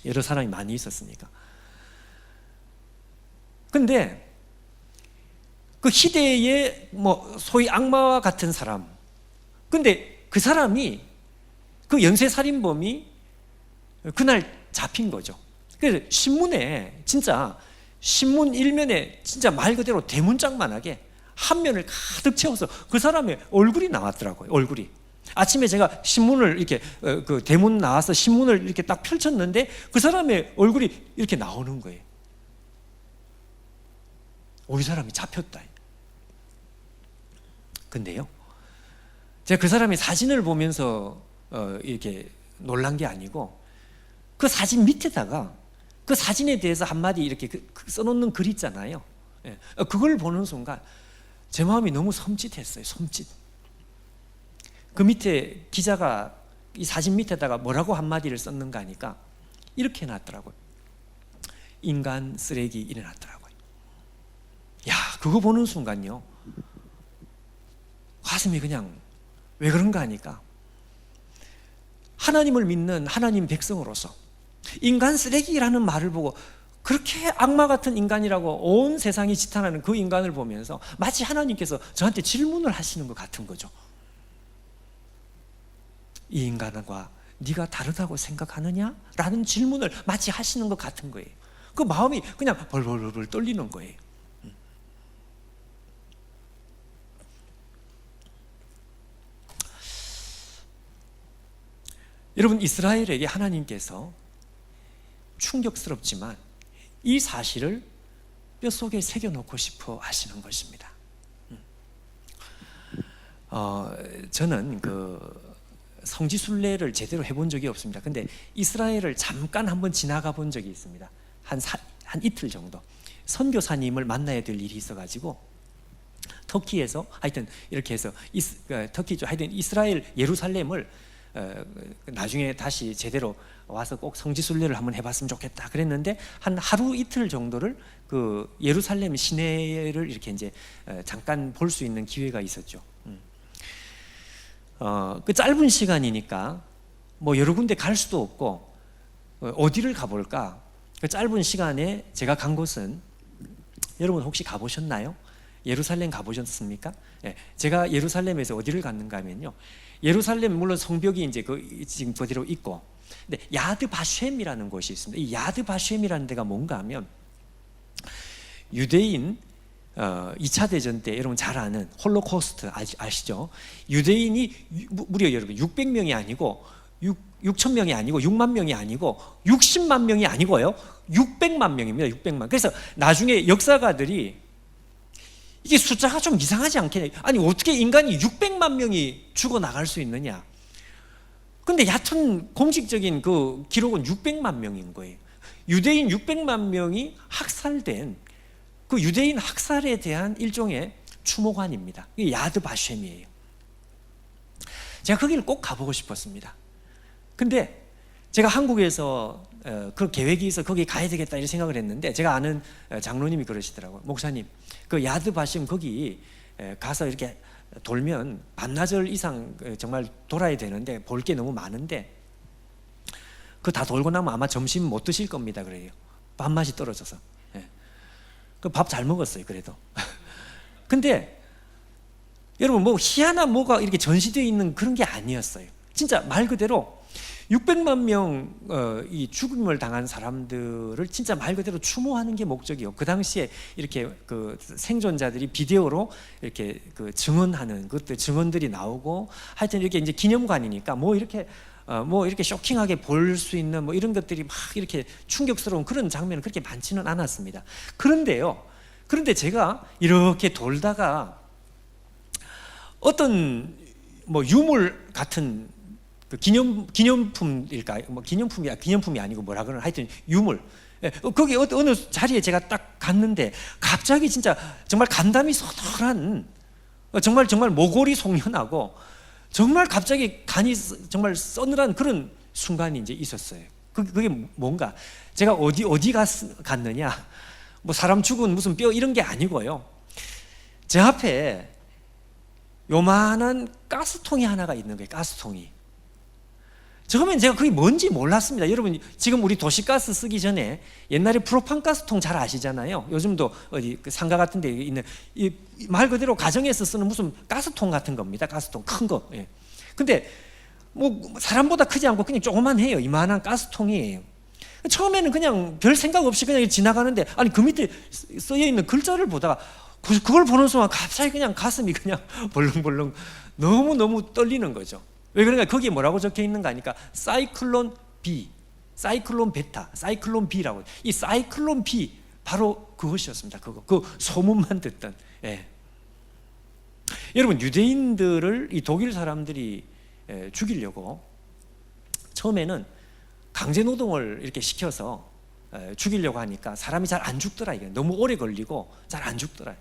여러 사람이 많이 있었으니까. 근데 그 희대의 뭐 소위 악마와 같은 사람, 근데 그 사람이, 그 연쇄살인범이 그날 잡힌 거죠. 그래서 신문에, 진짜 신문 일면에 진짜 말 그대로 대문짝만하게 한 면을 가득 채워서 그 사람의 얼굴이 나왔더라고요. 얼굴이. 아침에 제가 신문을 이렇게 그 대문 나와서 신문을 이렇게 딱 펼쳤는데 그 사람의 얼굴이 이렇게 나오는 거예요. 이 사람이 잡혔다. 근데요, 제가 그 사람의 사진을 보면서 이렇게 놀란 게 아니고 그 사진 밑에다가 그 사진에 대해서 한마디 이렇게 써놓는 글 있잖아요. 그걸 보는 순간 제 마음이 너무 섬찟했어요. 섬찟. 그 밑에 기자가 이 사진 밑에다가 뭐라고 한마디를 썼는가 하니까 이렇게 해놨더라고요. 인간 쓰레기 일어났더라고요. 야, 그거 보는 순간요, 가슴이 그냥 왜 그런가 하니까 하나님을 믿는 하나님 백성으로서 인간 쓰레기라는 말을 보고 그렇게 악마 같은 인간이라고 온 세상이 지탄하는 그 인간을 보면서 마치 하나님께서 저한테 질문을 하시는 것 같은 거죠. 이 인간과 네가 다르다고 생각하느냐? 라는 질문을 마치 하시는 것 같은 거예요. 그 마음이 그냥 벌벌벌 떨리는 거예요. 여러분, 이스라엘에게 하나님께서 충격스럽지만 이 사실을 뼛속에 새겨놓고 싶어 하시는 것입니다. 저는 그 성지순례를 제대로 해본 적이 없습니다. 근데 이스라엘을 잠깐 한번 지나가 본 적이 있습니다. 한 이틀 정도. 선교사님을 만나야 될 일이 있어가지고 터키에서 하여튼 이렇게 해서 터키죠. 하여튼 이스라엘 예루살렘을 나중에 다시 제대로 와서 꼭 성지순례를 한번 해봤으면 좋겠다 그랬는데 한 하루 이틀 정도를 그 예루살렘 시내를 이렇게 이제 잠깐 볼 수 있는 기회가 있었죠. 그 짧은 시간이니까 뭐 여러 군데 갈 수도 없고 어디를 가볼까? 그 짧은 시간에 제가 간 곳은, 여러분 혹시 가보셨나요? 예루살렘 가보셨습니까? 예, 제가 예루살렘에서 어디를 갔는가 하면요, 예루살렘 물론 성벽이 이제 지금 그대로 있고, 근데 야드 바셴이라는 곳이 있습니다. 이 야드 바셴이라는 데가 뭔가 하면 유대인 2차 대전 때 여러분 잘 아는 홀로코스트 아시죠? 유대인이 무려 여러분 600명이 아니고 6천 명이 아니고 6만 명이 아니고 60만 명이 아니고요, 600만 명입니다. 600만. 그래서 나중에 역사가들이 이게 숫자가 좀 이상하지 않겠냐, 아니 어떻게 인간이 600만 명이 죽어나갈 수 있느냐. 근데 얕은 공식적인 그 기록은 600만 명인 거예요. 유대인 600만 명이 학살된 그 유대인 학살에 대한 일종의 추모관입니다. 이게 야드 바셴이에요. 제가 거기를 꼭 가보고 싶었습니다. 근데 제가 한국에서 그 계획이 있어 거기 가야 되겠다 이런 생각을 했는데, 제가 아는 장로님이 그러시더라고요. 목사님, 그 야드 바셴 거기 가서 이렇게 돌면 반나절 이상 정말 돌아야 되는데 볼 게 너무 많은데 그 다 돌고 나면 아마 점심 못 드실 겁니다. 그래요. 밥맛이 떨어져서. 그 밥 잘 먹었어요. 그래도. 근데 여러분 뭐 희한한 뭐가 이렇게 전시되어 있는 그런 게 아니었어요. 진짜 말 그대로 600만 명 이 죽음을 당한 사람들을 진짜 말 그대로 추모하는 게 목적이요. 그 당시에 이렇게 그 생존자들이 비디오로 이렇게 그 증언하는 그때 증언들이 나오고, 하여튼 이렇게 이제 기념관이니까 뭐 이렇게 쇼킹하게 볼 수 있는 뭐 이런 것들이 막 이렇게 충격스러운 그런 장면은 그렇게 많지는 않았습니다. 그런데 제가 이렇게 돌다가 어떤 뭐 유물 같은 그 기념품일까요? 뭐 기념품이 아니고 뭐라 그러나 하여튼 유물. 거기 어느 자리에 제가 딱 갔는데 갑자기 진짜 정말 간담이 서늘한, 정말 모골이 송연하고 정말 갑자기 간이 정말 서늘한 그런 순간이 이제 있었어요. 그게 뭔가, 제가 어디 갔느냐, 뭐 사람 죽은 무슨 뼈 이런 게 아니고요, 제 앞에 요만한 가스통이 하나가 있는 거예요. 가스통이. 처음엔 제가 그게 뭔지 몰랐습니다. 여러분 지금 우리 도시가스 쓰기 전에 옛날에 프로판 가스통 잘 아시잖아요. 요즘도 어디 상가 같은 데 있는 말 그대로 가정에서 쓰는 무슨 가스통 같은 겁니다. 가스통 큰 거. 예. 근데 뭐 사람보다 크지 않고 그냥 조그만해요. 이만한 가스통이에요. 처음에는 그냥 별 생각 없이 그냥 지나가는데, 아니 그 밑에 써여 있는 글자를 보다가 그걸 보는 순간 갑자기 그냥 가슴이 그냥 벌렁벌렁 너무 떨리는 거죠. 왜 그런가? 거기에 뭐라고 적혀 있는가 하니까 사이클론 B, 사이클론 베타, 사이클론 B라고. 이 사이클론 B 바로 그것이었습니다. 그 소문만 듣던. 예. 여러분, 유대인들을 이 독일 사람들이 죽이려고 처음에는 강제 노동을 이렇게 시켜서 죽이려고 하니까 사람이 잘 안 죽더라. 이게 너무 오래 걸리고 잘 안 죽더라.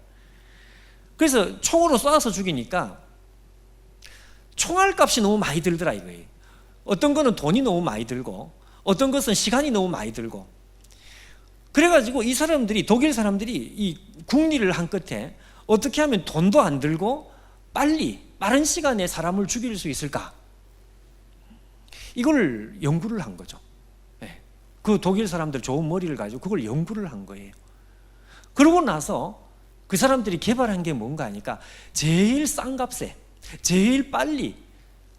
그래서 총으로 쏴서 죽이니까 총알값이 너무 많이 들더라 이거예요. 어떤 거는 돈이 너무 많이 들고 어떤 것은 시간이 너무 많이 들고, 그래가지고 이 사람들이, 독일 사람들이 이 궁리를 한 끝에 어떻게 하면 돈도 안 들고 빠른 시간에 사람을 죽일 수 있을까, 이걸 연구를 한 거죠. 그 독일 사람들 좋은 머리를 가지고 그걸 연구를 한 거예요. 그러고 나서 그 사람들이 개발한 게 뭔가 하니까 제일 싼 값에 제일 빨리,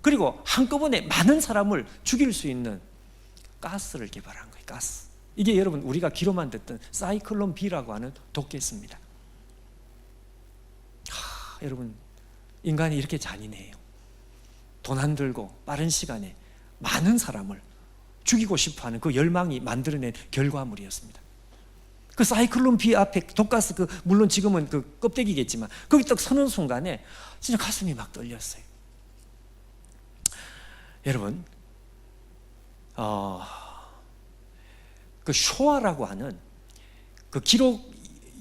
그리고 한꺼번에 많은 사람을 죽일 수 있는 가스를 개발한 거예요. 가스. 이게 여러분 우리가 귀로만 듣던 사이클론 B라고 하는 독가스입니다. 여러분, 인간이 이렇게 잔인해요. 돈 안 들고 빠른 시간에 많은 사람을 죽이고 싶어하는 그 열망이 만들어낸 결과물이었습니다. 그 사이클론 B 앞에 독가스, 물론 지금은 그 껍데기겠지만 거기 딱 서는 순간에 진짜 가슴이 막 떨렸어요. 여러분, 그 쇼와라고 하는 그 기록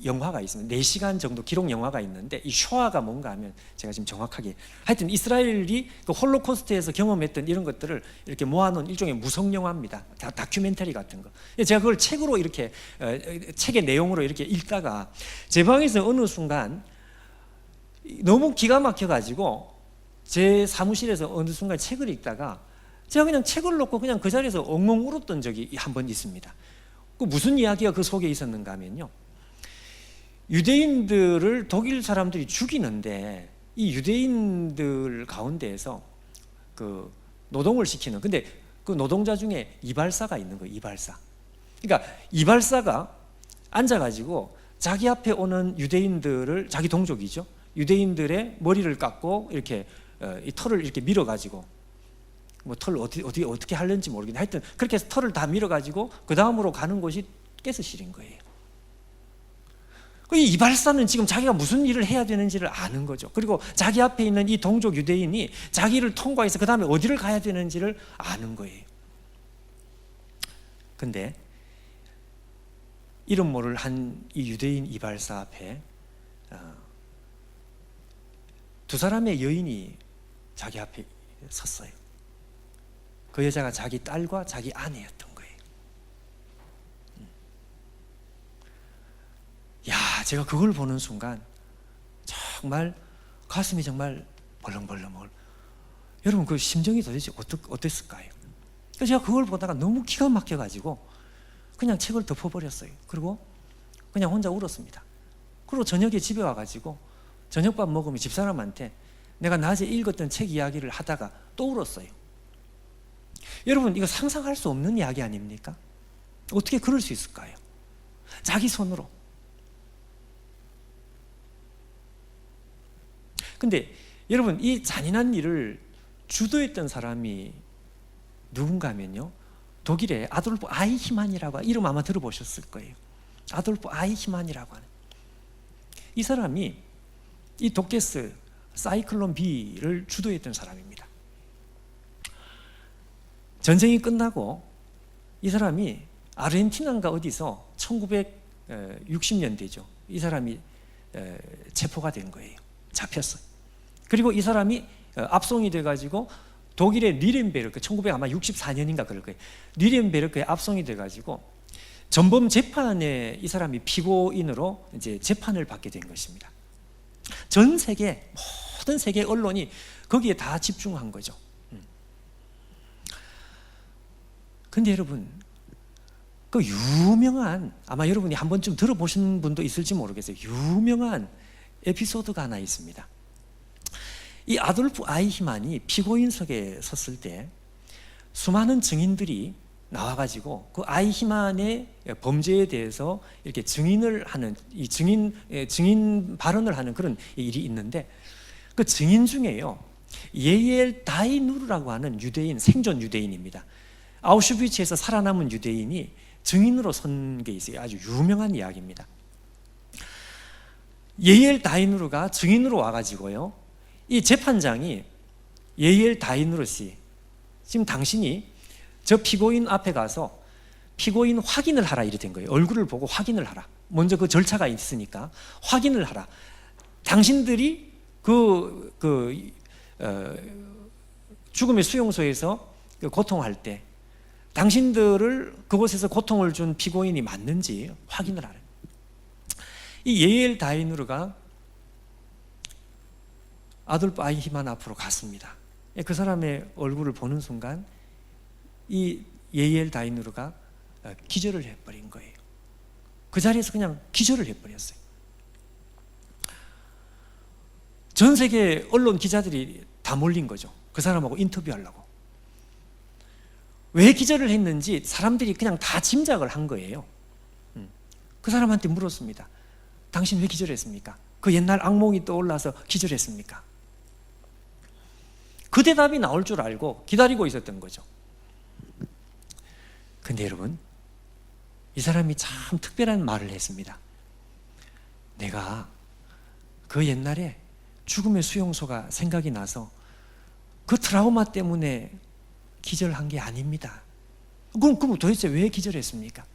영화가 있습니다. 4시간 정도 기록 영화가 있는데, 이 쇼와가 뭔가 하면 제가 지금 정확하게, 하여튼 이스라엘이 그 홀로코스트에서 경험했던 이런 것들을 이렇게 모아놓은 일종의 무성 영화입니다. 다큐멘터리 같은 거. 제가 그걸 책으로 이렇게 책의 내용으로 이렇게 읽다가 제 방에서 어느 순간 너무 기가 막혀가지고 제 사무실에서 어느 순간 책을 읽다가 제가 그냥 책을 놓고 그냥 그 자리에서 엉엉 울었던 적이 한 번 있습니다. 그 무슨 이야기가 그 속에 있었는가 하면요, 유대인들을 독일 사람들이 죽이는데 이 유대인들 가운데에서 그 노동을 시키는, 근데 그 노동자 중에 이발사가 있는 거예요. 이발사. 그러니까 이발사가 앉아가지고 자기 앞에 오는 유대인들을, 자기 동족이죠, 유대인들의 머리를 깎고 이렇게 이 털을 이렇게 밀어가지고, 뭐 털을 어떻게 하려는지 모르겠는데 하여튼 그렇게 해서 털을 다 밀어가지고 그 다음으로 가는 곳이 가스실인 거예요. 이 이발사는 지금 자기가 무슨 일을 해야 되는지를 아는 거죠. 그리고 자기 앞에 있는 이 동족 유대인이 자기를 통과해서 그 다음에 어디를 가야 되는지를 아는 거예요. 근데 이름 모를 한 이 유대인 이발사 앞에 두 사람의 여인이 자기 앞에 섰어요. 그 여자가 자기 딸과 자기 아내였던 거예요. 야, 제가 그걸 보는 순간 정말 가슴이 정말 벌렁벌렁. 여러분, 그 심정이 도대체 어땠을까요? 그래서 제가 그걸 보다가 너무 기가 막혀가지고 그냥 책을 덮어버렸어요. 그리고 그냥 혼자 울었습니다. 그리고 저녁에 집에 와가지고 저녁밥 먹으면 집사람한테 내가 낮에 읽었던 책 이야기를 하다가 또 울었어요. 여러분, 이거 상상할 수 없는 이야기 아닙니까? 어떻게 그럴 수 있을까요? 자기 손으로. 근데 여러분, 이 잔인한 일을 주도했던 사람이 누군가 하면요, 독일의 아돌프 아이히만이라고, 이름 아마 들어보셨을 거예요. 아돌프 아이히만이라고 하는 이 사람이 이 독가스 사이클론 B를 주도했던 사람입니다. 전쟁이 끝나고 이 사람이 아르헨티나인가 어디서 1960년대죠. 이 사람이 체포가 된 거예요. 잡혔어요. 그리고 이 사람이 압송이 돼가지고 독일의 뉘렌베르크, 1964년인가 그럴 거예요. 뉘렌베르크에 압송이 돼가지고 전범 재판에 이 사람이 피고인으로 이제 재판을 받게 된 것입니다. 전 세계 모든 세계 언론이 거기에 다 집중한 거죠. 근데 여러분, 그 유명한, 아마 여러분이 한 번쯤 들어보신 분도 있을지 모르겠어요. 유명한 에피소드가 하나 있습니다. 이 아돌프 아이히만이 피고인석에 섰을 때 수많은 증인들이 나와가지고 그 아이히만의 범죄에 대해서 이렇게 증인을 하는, 이 증인 발언을 하는 그런 일이 있는데, 그 증인 중에요, 예엘 다이누르라고 하는 유대인, 생존 유대인입니다. 아우슈비츠에서 살아남은 유대인이 증인으로 선 게 있어요. 아주 유명한 이야기입니다. 예엘 다이누르가 증인으로 와가지고요, 이 재판장이 예엘 다이누르 씨, 지금 당신이 저 피고인 앞에 가서 피고인 확인을 하라 이래 된 거예요. 얼굴을 보고 확인을 하라. 먼저 그 절차가 있으니까 확인을 하라. 당신들이 죽음의 수용소에서 고통할 때 당신들을 그곳에서 고통을 준 피고인이 맞는지 확인을 하라. 이 예엘 다이누르가 아돌프 아이히만 앞으로 갔습니다. 그 사람의 얼굴을 보는 순간 이 예엘 다이누르가 기절을 해버린 거예요. 그 자리에서 그냥 기절을 해버렸어요. 전 세계 언론 기자들이 다 몰린 거죠. 그 사람하고 인터뷰하려고. 왜 기절을 했는지 사람들이 그냥 다 짐작을 한 거예요. 그 사람한테 물었습니다. 당신 왜 기절했습니까? 그 옛날 악몽이 떠올라서 기절했습니까? 그 대답이 나올 줄 알고 기다리고 있었던 거죠. 근데 여러분, 이 사람이 참 특별한 말을 했습니다. 내가 그 옛날에 죽음의 수용소가 생각이 나서 그 트라우마 때문에 기절한 게 아닙니다. 그럼 도대체 왜 기절했습니까?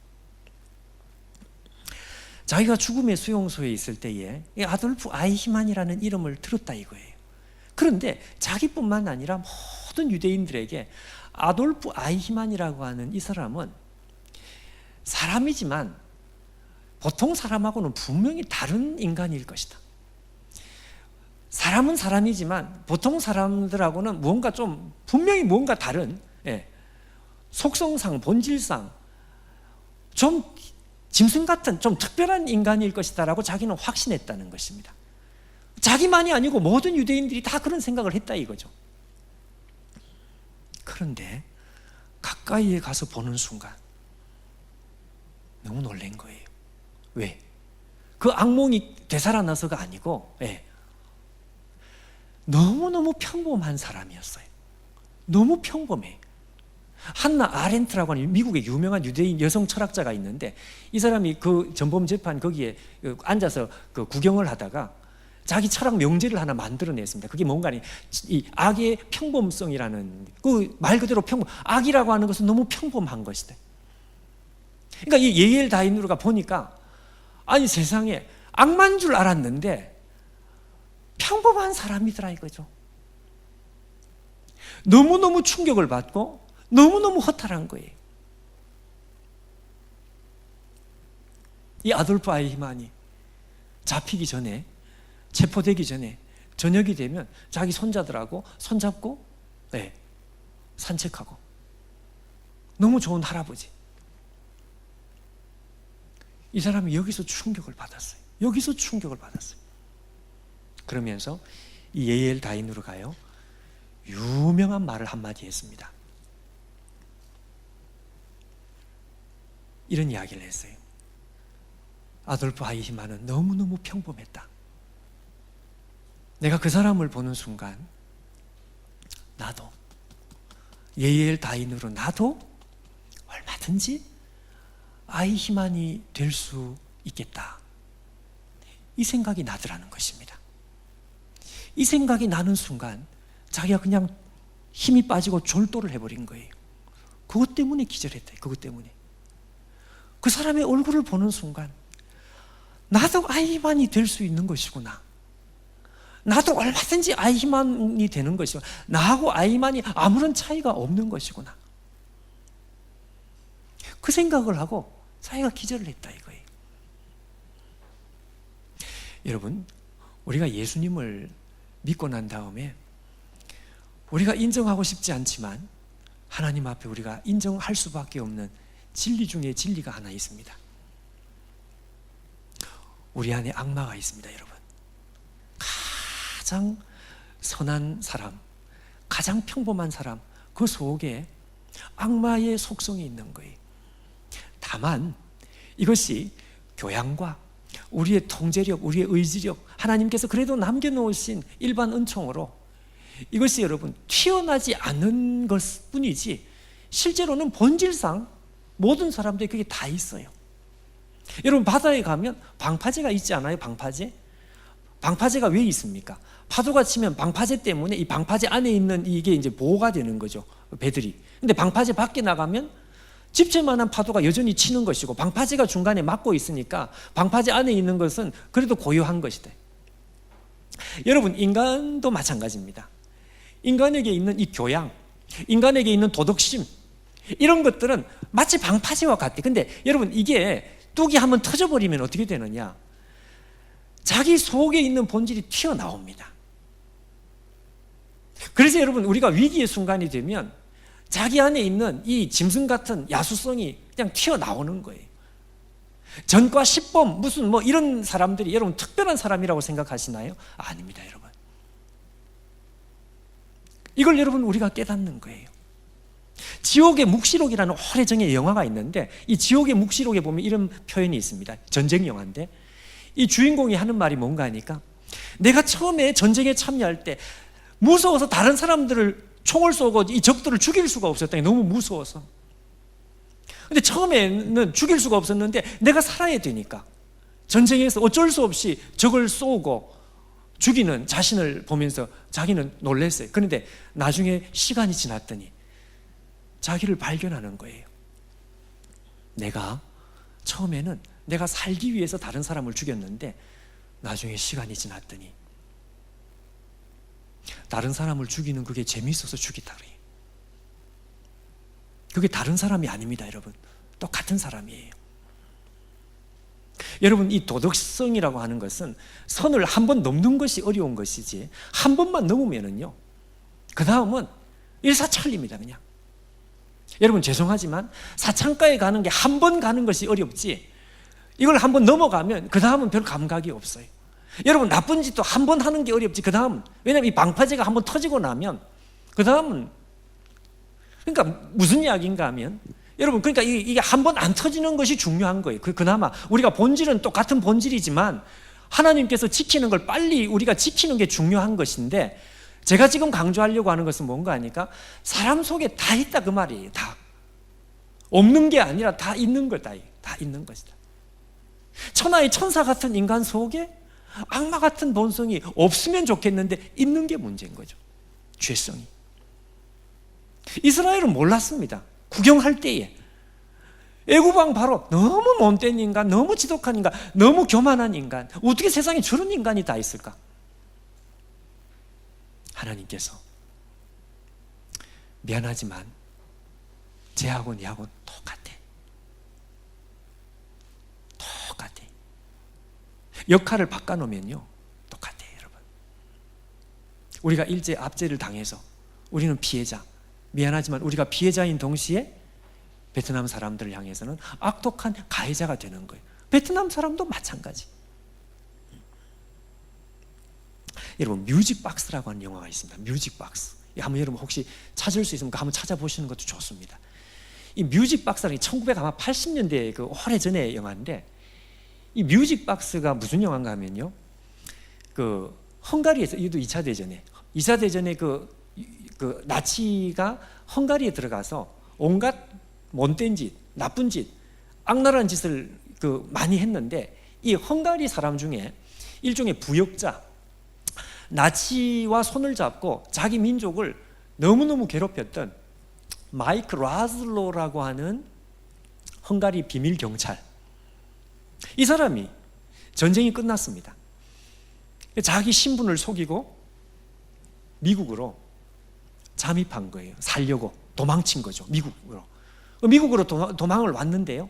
자기가 죽음의 수용소에 있을 때에 아돌프 아이히만이라는 이름을 들었다 이거예요. 그런데 자기뿐만 아니라 모든 유대인들에게 아돌프 아이히만이라고 하는 이 사람은 사람이지만 보통 사람하고는 분명히 다른 인간일 것이다. 사람은 사람이지만 보통 사람들하고는 분명히 뭔가 다른, 속성상, 본질상 좀 짐승 같은 좀 특별한 인간일 것이다라고 자기는 확신했다는 것입니다. 자기만이 아니고 모든 유대인들이 다 그런 생각을 했다 이거죠. 그런데 가까이에 가서 보는 순간 너무 놀란 거예요. 왜? 그 악몽이 되살아나서가 아니고 너무너무 평범한 사람이었어요. 너무 평범해. 한나 아렌트라고 하는 미국의 유명한 유대인 여성 철학자가 있는데, 이 사람이 그 전범 재판 거기에 앉아서 그 구경을 하다가 자기 철학 명제를 하나 만들어냈습니다. 그게 뭔가 이 악의 평범성이라는, 그 말 그대로 악이라고 하는 것은 너무 평범한 것이다. 그러니까 이 예엘 다이누르가 보니까 아니 세상에 악만 줄 알았는데 평범한 사람이더라 이거죠. 너무너무 충격을 받고 너무너무 허탈한 거예요. 이 아돌프 아이히만이 잡히기 전에, 체포되기 전에 저녁이 되면 자기 손자들하고 손잡고 산책하고, 너무 좋은 할아버지. 이 사람이 여기서 충격을 받았어요. 여기서 충격을 받았어요. 그러면서 이 예엘 다이누르가요, 유명한 말을 한마디 했습니다. 이런 이야기를 했어요. 아돌프 아이히만은 너무너무 평범했다. 내가 그 사람을 보는 순간 나도, 예엘 다이누르 나도 얼마든지 아이히만이 될 수 있겠다, 이 생각이 나더라는 것입니다. 이 생각이 나는 순간 자기가 그냥 힘이 빠지고 졸도를 해버린 거예요. 그것 때문에 기절했다. 그것 때문에. 그 사람의 얼굴을 보는 순간 나도 아이히만이 될 수 있는 것이구나, 나도 얼마든지 아이히만이 되는 것이구나, 나하고 아이히만이 아무런 차이가 없는 것이구나, 그 생각을 하고 자기가 기절을 했다 이거예요. 여러분, 우리가 예수님을 믿고 난 다음에 우리가 인정하고 싶지 않지만 하나님 앞에 우리가 인정할 수밖에 없는 진리 중에 진리가 하나 있습니다. 우리 안에 악마가 있습니다, 여러분. 가장 선한 사람, 가장 평범한 사람, 그 속에 악마의 속성이 있는 거예요. 다만 이것이 교양과 우리의 통제력, 우리의 의지력, 하나님께서 그래도 남겨놓으신 일반 은총으로 이것이 여러분 튀어나지 않은 것 뿐이지 실제로는 본질상 모든 사람들이 그게 다 있어요. 여러분 바다에 가면 방파제가 있지 않아요? 방파제? 방파제가 왜 있습니까? 파도가 치면 방파제 때문에 이 방파제 안에 있는 이게 이제 보호가 되는 거죠, 배들이. 근데 방파제 밖에 나가면 집채만한 파도가 여전히 치는 것이고 방파제가 중간에 막고 있으니까 방파제 안에 있는 것은 그래도 고요한 것이다. 여러분 인간도 마찬가지입니다. 인간에게 있는 이 교양, 인간에게 있는 도덕심, 이런 것들은 마치 방파제와 같대. 근데 여러분 이게 뚝이 한번 터져버리면 어떻게 되느냐? 자기 속에 있는 본질이 튀어나옵니다. 그래서 여러분 우리가 위기의 순간이 되면 자기 안에 있는 이 짐승 같은 야수성이 그냥 튀어나오는 거예요. 전과 십범 무슨 뭐 이런 사람들이 여러분 특별한 사람이라고 생각하시나요? 아닙니다, 여러분. 이걸 여러분 우리가 깨닫는 거예요. 지옥의 묵시록이라는 오래전에 영화가 있는데 이 지옥의 묵시록에 보면 이런 표현이 있습니다. 전쟁 영화인데 이 주인공이 하는 말이 뭔가 하니까 내가 처음에 전쟁에 참여할 때 무서워서 다른 사람들을 총을 쏘고 이 적들을 죽일 수가 없었다. 너무 무서워서. 근데 처음에는 죽일 수가 없었는데 내가 살아야 되니까 전쟁에서 어쩔 수 없이 적을 쏘고 죽이는 자신을 보면서 자기는 놀랐어요. 그런데 나중에 시간이 지났더니 자기를 발견하는 거예요. 내가 처음에는 내가 살기 위해서 다른 사람을 죽였는데 나중에 시간이 지났더니 다른 사람을 죽이는 그게 재미있어서 죽이다 그래요. 그게 다른 사람이 아닙니다, 여러분. 똑같은 사람이에요. 여러분 이 도덕성이라고 하는 것은 선을 한 번 넘는 것이 어려운 것이지 한 번만 넘으면은요 그 다음은 일사천리입니다. 그냥 여러분 죄송하지만 사창가에 가는 게 한 번 가는 것이 어렵지 이걸 한 번 넘어가면 그 다음은 별 감각이 없어요. 여러분 나쁜 짓도 한 번 하는 게 어렵지 그 다음, 왜냐하면 이 방파제가 한 번 터지고 나면 그 다음은, 그러니까 무슨 이야기인가 하면 여러분 그러니까 이게 한 번 안 터지는 것이 중요한 거예요. 그나마 우리가 본질은 똑같은 본질이지만 하나님께서 지키는 걸 빨리 우리가 지키는 게 중요한 것인데 제가 지금 강조하려고 하는 것은 뭔가 하니까 사람 속에 다 있다 그 말이에요. 다 없는 게 아니라 다 있는 거다. 다 있는 것이다. 천하의 천사 같은 인간 속에 악마 같은 본성이 없으면 좋겠는데 있는 게 문제인 거죠. 죄성이. 이스라엘은 몰랐습니다. 구경할 때에 애굽왕 바로 너무 못된 인간, 너무 지독한 인간, 너무 교만한 인간, 어떻게 세상에 저런 인간이 다 있을까? 하나님께서 미안하지만 쟤하고 니하고 똑같아. 역할을 바꿔놓으면요 똑같아요, 여러분. 우리가 일제 압제를 당해서 우리는 피해자, 미안하지만 우리가 피해자인 동시에 베트남 사람들을 향해서는 악독한 가해자가 되는 거예요. 베트남 사람도 마찬가지. 여러분 뮤직박스라고 하는 영화가 있습니다. 뮤직박스. 한번 여러분 혹시 찾을 수 있으면 한번 찾아보시는 것도 좋습니다. 이 뮤직박스라는 1980년대 그 오래전의 영화인데 이 뮤직박스가 무슨 영화인가 하면요 그 헝가리에서 이것도 2차 대전에 그 나치가 헝가리에 들어가서 온갖 못된 짓, 나쁜 짓, 악랄한 짓을 많이 했는데 이 헝가리 사람 중에 일종의 부역자, 나치와 손을 잡고 자기 민족을 너무너무 괴롭혔던 마이크 라즐로라고 하는 헝가리 비밀 경찰, 이 사람이 전쟁이 끝났습니다. 자기 신분을 속이고 미국으로 잠입한 거예요. 살려고 도망친 거죠. 미국으로 도망을 왔는데요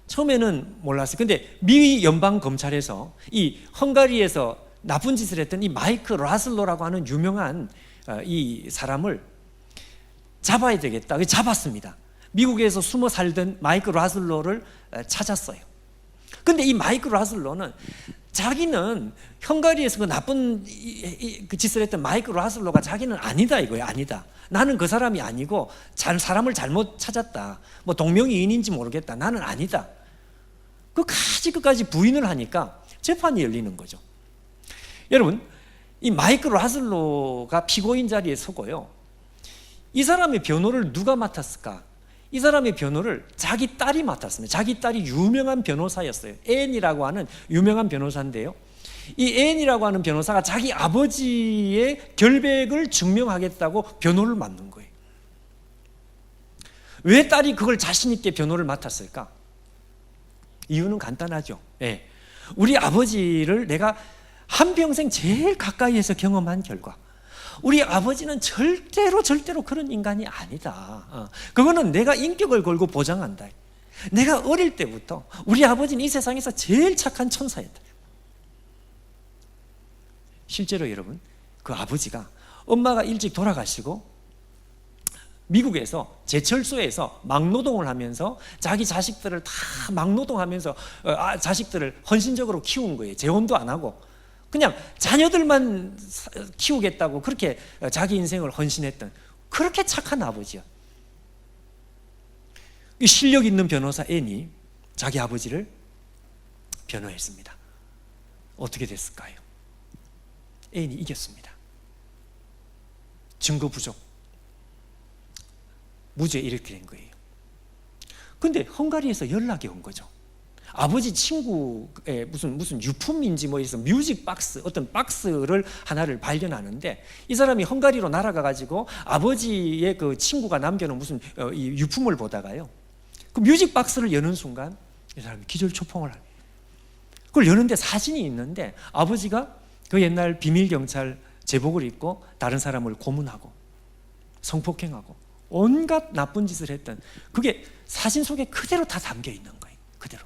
처음에는 몰랐어요. 근데 미 연방 검찰에서 이 헝가리에서 나쁜 짓을 했던 이 마이크 라즐로라고 하는 유명한 이 사람을 잡아야 되겠다. 잡았습니다. 미국에서 숨어 살던 마이크 라즐로를 찾았어요. 근데 이 마이크 라즐로는 자기는 헝가리에서 그 나쁜 그 짓을 했던 마이크 라즐로가 자기는 아니다 이거예요. 아니다. 나는 그 사람이 아니고 사람을 잘못 찾았다. 뭐 동명이인인지 모르겠다. 나는 아니다. 끝까지 부인을 하니까 재판이 열리는 거죠. 여러분 이 마이클 라슬로가 피고인 자리에 서고요. 이 사람의 변호를 누가 맡았을까? 이 사람의 변호를 자기 딸이 맡았습니다. 자기 딸이 유명한 변호사였어요. 앤이라고 하는 유명한 변호사인데요. 이 앤이라고 하는 변호사가 자기 아버지의 결백을 증명하겠다고 변호를 맡는 거예요. 왜 딸이 그걸 자신 있게 변호를 맡았을까? 이유는 간단하죠. 예. 우리 아버지를 내가 한평생 제일 가까이에서 경험한 결과, 우리 아버지는 절대로 그런 인간이 아니다. 그거는 내가 인격을 걸고 보장한다. 내가 어릴 때부터 우리 아버지는 이 세상에서 제일 착한 천사였다. 실제로 여러분, 그 아버지가 엄마가 일찍 돌아가시고 미국에서 제철소에서 막노동을 하면서 자기 자식들을 다 막노동하면서 자식들을 헌신적으로 키운 거예요. 재혼도 안 하고 그냥 자녀들만 키우겠다고 그렇게 자기 인생을 헌신했던, 그렇게 착한 아버지야. 이 실력 있는 변호사 앤이 자기 아버지를 변호했습니다. 어떻게 됐을까요? 앤이 이겼습니다. 증거 부족, 무죄, 이렇게 된 거예요. 근데 헝가리에서 연락이 온 거죠. 아버지 친구의 무슨 유품인지 뭐 해서 뮤직 박스, 어떤 박스를 하나를 발견하는데, 이 사람이 헝가리로 날아가 가지고 아버지의 그 친구가 남겨놓은 무슨 이 유품을 보다가요, 그 뮤직 박스를 여는 순간 이 사람이 기절초풍을 합니다. 그걸 여는데 사진이 있는데 아버지가 그 옛날 비밀 경찰 제복을 입고 다른 사람을 고문하고 성폭행하고 온갖 나쁜 짓을 했던, 그게 사진 속에 그대로 다 담겨 있는 거예요. 그대로.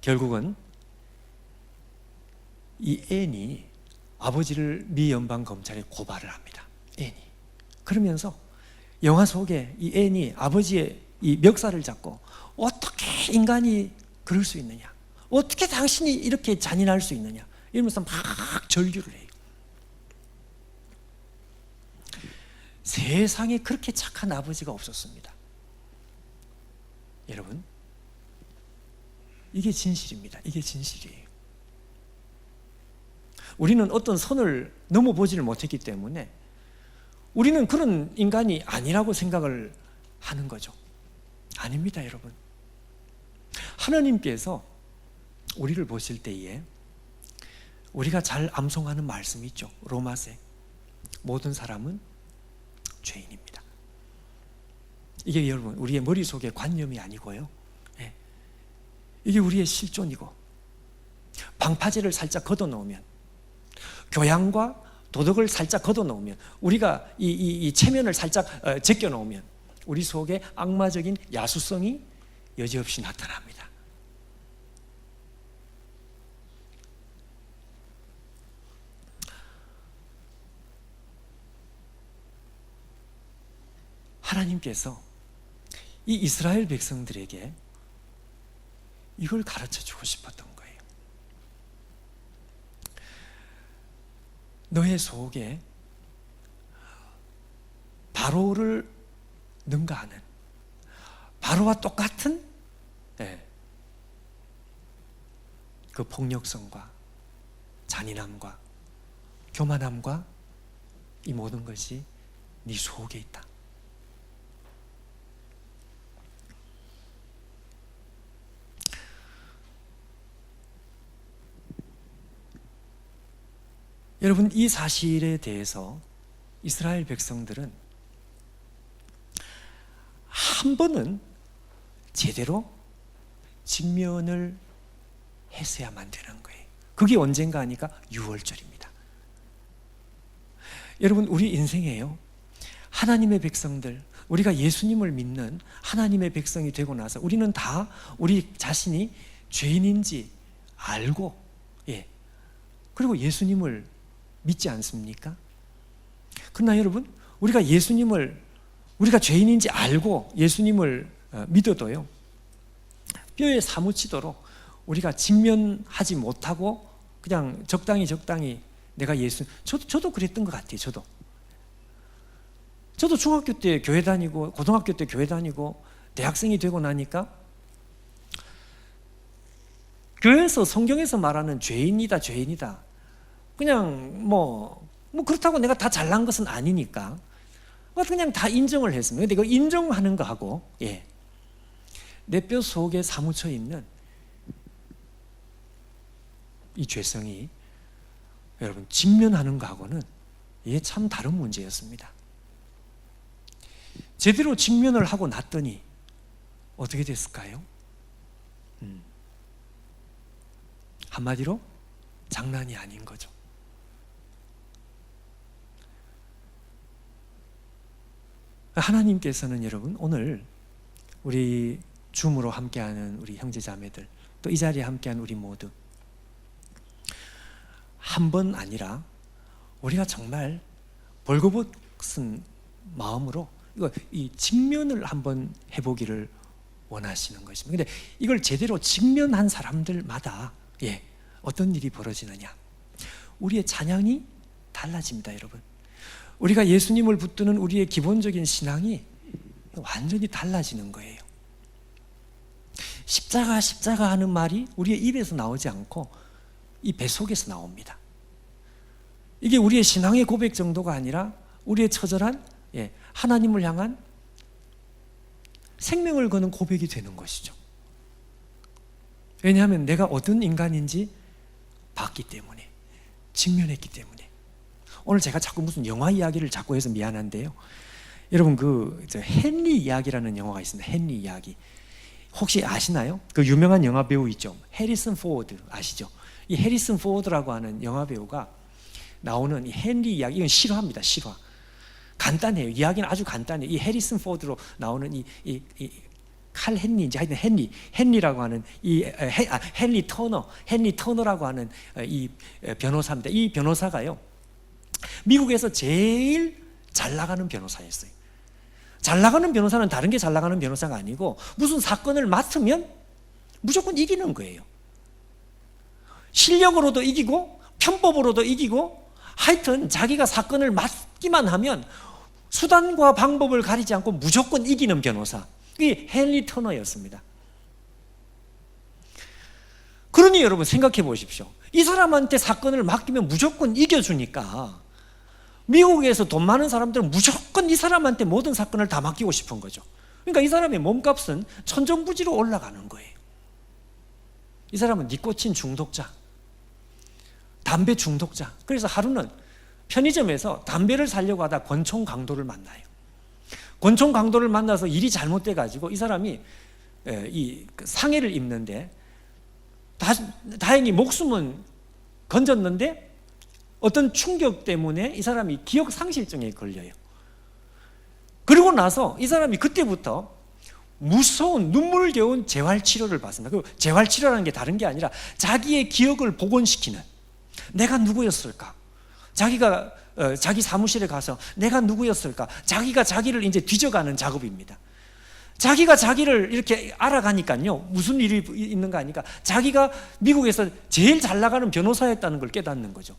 결국은 이 앤이 아버지를 미 연방 검찰에 고발을 합니다. 앤이. 그러면서 영화 속에 이 앤이 아버지의 이 멱살을 잡고, 어떻게 인간이 그럴 수 있느냐, 어떻게 당신이 이렇게 잔인할 수 있느냐, 이러면서 막 절규를 해요. 세상에 그렇게 착한 아버지가 없었습니다. 여러분, 이게 진실입니다. 이게 진실이에요. 우리는 어떤 선을 넘어보지를 못했기 때문에 우리는 그런 인간이 아니라고 생각을 하는 거죠. 아닙니다, 여러분. 하나님께서 우리를 보실 때에 우리가 잘 암송하는 말씀이 있죠. 로마서, 모든 사람은 죄인입니다. 이게 여러분 우리의 머릿속의 관념이 아니고요, 이게 우리의 실존이고, 방파제를 살짝 걷어놓으면, 교양과 도덕을 살짝 걷어놓으면, 우리가 이 체면을 살짝 제껴놓으면 우리 속에 악마적인 야수성이 여지없이 나타납니다. 하나님께서 이 이스라엘 백성들에게 이걸 가르쳐 주고 싶었던 거예요. 너의 속에 바로를 능가하는, 바로와 똑같은 그 폭력성과 잔인함과 교만함과 이 모든 것이 네 속에 있다. 여러분, 이 사실에 대해서 이스라엘 백성들은 한 번은 제대로 직면을 했어야만 되는 거예요. 그게 언젠가 하니까 6월절입니다. 여러분, 우리 인생에요, 하나님의 백성들, 우리가 예수님을 믿는 하나님의 백성이 되고 나서 우리는 다 우리 자신이 죄인인지 알고, 그리고 예수님을 믿지 않습니까? 그러나 여러분, 우리가 우리가 죄인인지 알고 예수님을 믿어도요, 뼈에 사무치도록 우리가 직면하지 못하고 그냥 적당히 내가 저도 그랬던 것 같아요. 저도 중학교 때 교회 다니고 고등학교 때 교회 다니고 대학생이 되고 나니까 그래서 성경에서 말하는 죄인이다, 죄인이다. 그냥 뭐 그렇다고 내가 다 잘난 것은 아니니까 그냥 다 인정을 했습니다. 근데 그 인정하는 거하고 내 뼈 속에 사무쳐 있는 이 죄성이 여러분 직면하는 거하고는 이게 참 다른 문제였습니다. 제대로 직면을 하고 났더니 어떻게 됐을까요? 한마디로 장난이 아닌 거죠. 하나님께서는 여러분 오늘 우리 줌으로 함께하는 우리 형제자매들, 또 이 자리에 함께하는 우리 모두 한 번 아니라 우리가 정말 벌거벗은 마음으로 이 직면을 한번 해보기를 원하시는 것입니다. 근데 이걸 제대로 직면한 사람들마다 어떤 일이 벌어지느냐? 우리의 찬양이 달라집니다, 여러분. 우리가 예수님을 붙드는 우리의 기본적인 신앙이 완전히 달라지는 거예요. 십자가, 십자가 하는 말이 우리의 입에서 나오지 않고 이 배 속에서 나옵니다. 이게 우리의 신앙의 고백 정도가 아니라 우리의 처절한 하나님을 향한 생명을 거는 고백이 되는 것이죠. 왜냐하면 내가 어떤 인간인지 봤기 때문에, 직면했기 때문에. 오늘 제가 자꾸 무슨 영화 이야기를 자꾸 해서 미안한데요. 여러분 헨리 이야기라는 영화가 있습니다. 헨리 이야기. 혹시 아시나요? 그 유명한 영화 배우 있죠. 해리슨 포드 아시죠? 이 해리슨 포드라고 하는 영화 배우가 나오는 이 헨리 이야기, 이건 실화입니다. 실화. 간단해요. 이야기는 아주 간단해요. 이 해리슨 포드로 나오는 칼 헨리인지 하여튼 헨리라고 하는 헨리 터너라고 하는 이 변호사입니다. 이 변호사가요, 미국에서 제일 잘 나가는 변호사였어요. 잘 나가는 변호사는 다른 게 잘 나가는 변호사가 아니고 무슨 사건을 맡으면 무조건 이기는 거예요. 실력으로도 이기고 편법으로도 이기고 하여튼 자기가 사건을 맡기만 하면 수단과 방법을 가리지 않고 무조건 이기는 변호사. 이게 헨리 터너였습니다. 그러니 여러분 생각해 보십시오. 이 사람한테 사건을 맡기면 무조건 이겨주니까 미국에서 돈 많은 사람들은 무조건 이 사람한테 모든 사건을 다 맡기고 싶은 거죠. 그러니까 이 사람의 몸값은 천정부지로 올라가는 거예요. 이 사람은 니코틴 중독자, 담배 중독자. 그래서 하루는 편의점에서 담배를 사려고 하다 권총 강도를 만나요. 권총 강도를 만나서 일이 잘못돼 가지고 이 사람이 이 상해를 입는데 다행히 목숨은 건졌는데 어떤 충격 때문에 이 사람이 기억 상실증에 걸려요. 그리고 나서 이 사람이 그때부터 무서운 눈물겨운 재활치료를 받습니다. 그 재활치료라는 게 다른 게 아니라 자기의 기억을 복원시키는, 내가 누구였을까? 자기가 자기 사무실에 가서 내가 누구였을까? 자기가 자기를 이제 뒤져가는 작업입니다. 자기가 자기를 이렇게 알아가니까요, 무슨 일이 있는가 하니까 자기가 미국에서 제일 잘 나가는 변호사였다는 걸 깨닫는 거죠.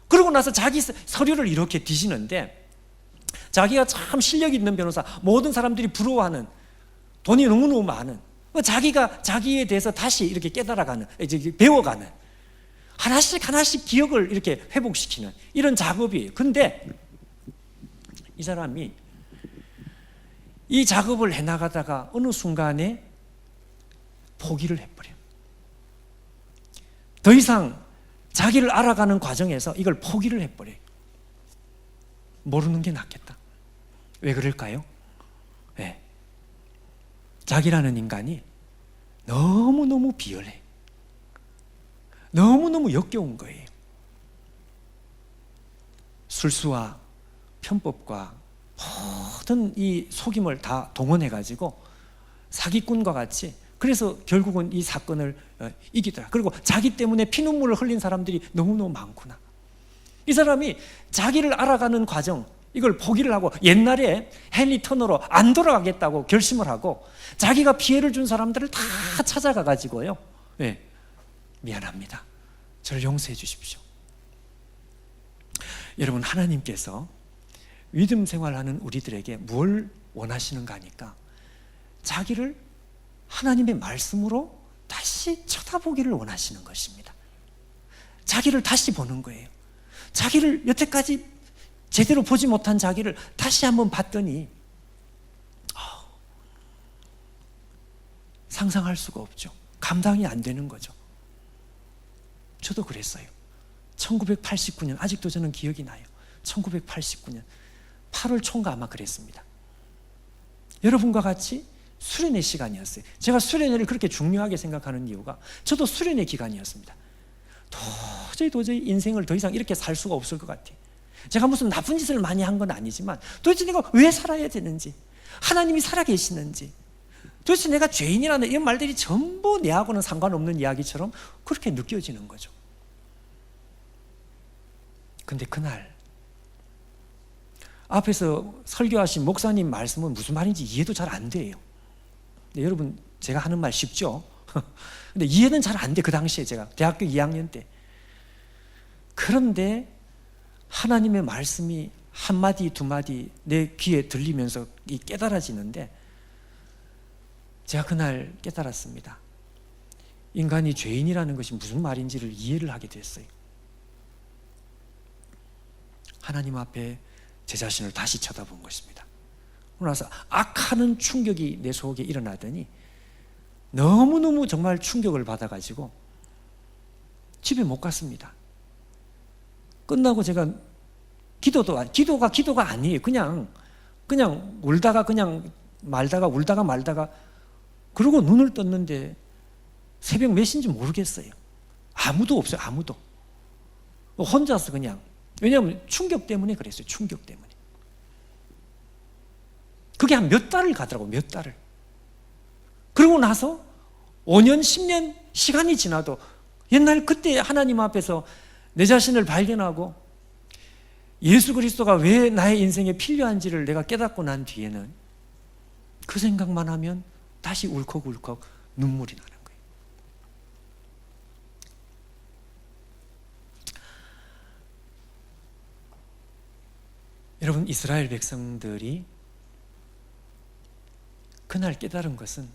그러고 나서 자기 서류를 이렇게 뒤지는데 자기가 참 실력 있는 변호사, 모든 사람들이 부러워하는, 돈이 너무너무 많은, 자기가 자기에 대해서 다시 이렇게 깨달아가는, 이제 배워가는, 하나씩 기억을 이렇게 회복시키는 이런 작업이에요. 근데 이 사람이 이 작업을 해나가다가 어느 순간에 포기를 해버려요. 더 이상 자기를 알아가는 과정에서 이걸 포기를 해버려요. 모르는 게 낫겠다. 왜 그럴까요? 네. 자기라는 인간이 너무너무 비열해. 너무너무 역겨운 거예요. 술수와 편법과 모든 이 속임을 다 동원해가지고 사기꾼과 같이, 그래서 결국은 이 사건을 이기더라. 그리고 자기 때문에 피눈물을 흘린 사람들이 너무너무 많구나. 이 사람이 자기를 알아가는 과정, 이걸 포기를 하고 옛날에 헨리 터너로 안 돌아가겠다고 결심을 하고 자기가 피해를 준 사람들을 다 찾아가 가지고요, 네, 미안합니다, 저를 용서해 주십시오. 여러분, 하나님께서 믿음 생활하는 우리들에게 뭘 원하시는가 하니까 자기를 하나님의 말씀으로 다 다시 쳐다보기를 원하시는 것입니다. 자기를 다시 보는 거예요. 자기를 여태까지 제대로 보지 못한 자기를 다시 한번 봤더니 상상할 수가 없죠. 감당이 안 되는 거죠. 저도 그랬어요. 1989년, 아직도 저는 기억이 나요. 1989년 8월 초인가 아마 그랬습니다. 여러분과 같이 수련의 시간이었어요. 제가 수련회를 그렇게 중요하게 생각하는 이유가 저도 수련의 기간이었습니다. 도저히 인생을 더 이상 이렇게 살 수가 없을 것 같아요. 제가 무슨 나쁜 짓을 많이 한 건 아니지만 도대체 내가 왜 살아야 되는지, 하나님이 살아계시는지, 도대체 내가 죄인이라는 이런 말들이 전부 내하고는 상관없는 이야기처럼 그렇게 느껴지는 거죠. 근데 그날 앞에서 설교하신 목사님 말씀은 무슨 말인지 이해도 잘 안 돼요. 근데 여러분, 제가 하는 말 쉽죠? 근데 이해는 잘 안 돼, 그 당시에 제가 대학교 2학년 때. 그런데 하나님의 말씀이 한마디 두마디 내 귀에 들리면서 깨달아지는데, 제가 그날 깨달았습니다. 인간이 죄인이라는 것이 무슨 말인지를 이해를 하게 됐어요. 하나님 앞에 제 자신을 다시 쳐다본 것입니다. 그러고 나서 악하는 충격이 내 속에 일어나더니 너무너무 정말 충격을 받아가지고 집에 못 갔습니다. 끝나고 제가 기도가 아니에요. 그냥 울다가 그냥 말다가 그러고 눈을 떴는데 새벽 몇 시인지 모르겠어요. 아무도 없어요. 아무도. 혼자서 그냥. 왜냐하면 충격 때문에 그랬어요. 충격 때문에. 그게 한 몇 달을 가더라고요. 몇 달을. 그러고 나서 5년, 10년 시간이 지나도 옛날 그때 하나님 앞에서 내 자신을 발견하고 예수 그리스도가 왜 나의 인생에 필요한지를 내가 깨닫고 난 뒤에는 그 생각만 하면 다시 울컥울컥 눈물이 나는 거예요. 여러분, 이스라엘 백성들이 그날 깨달은 것은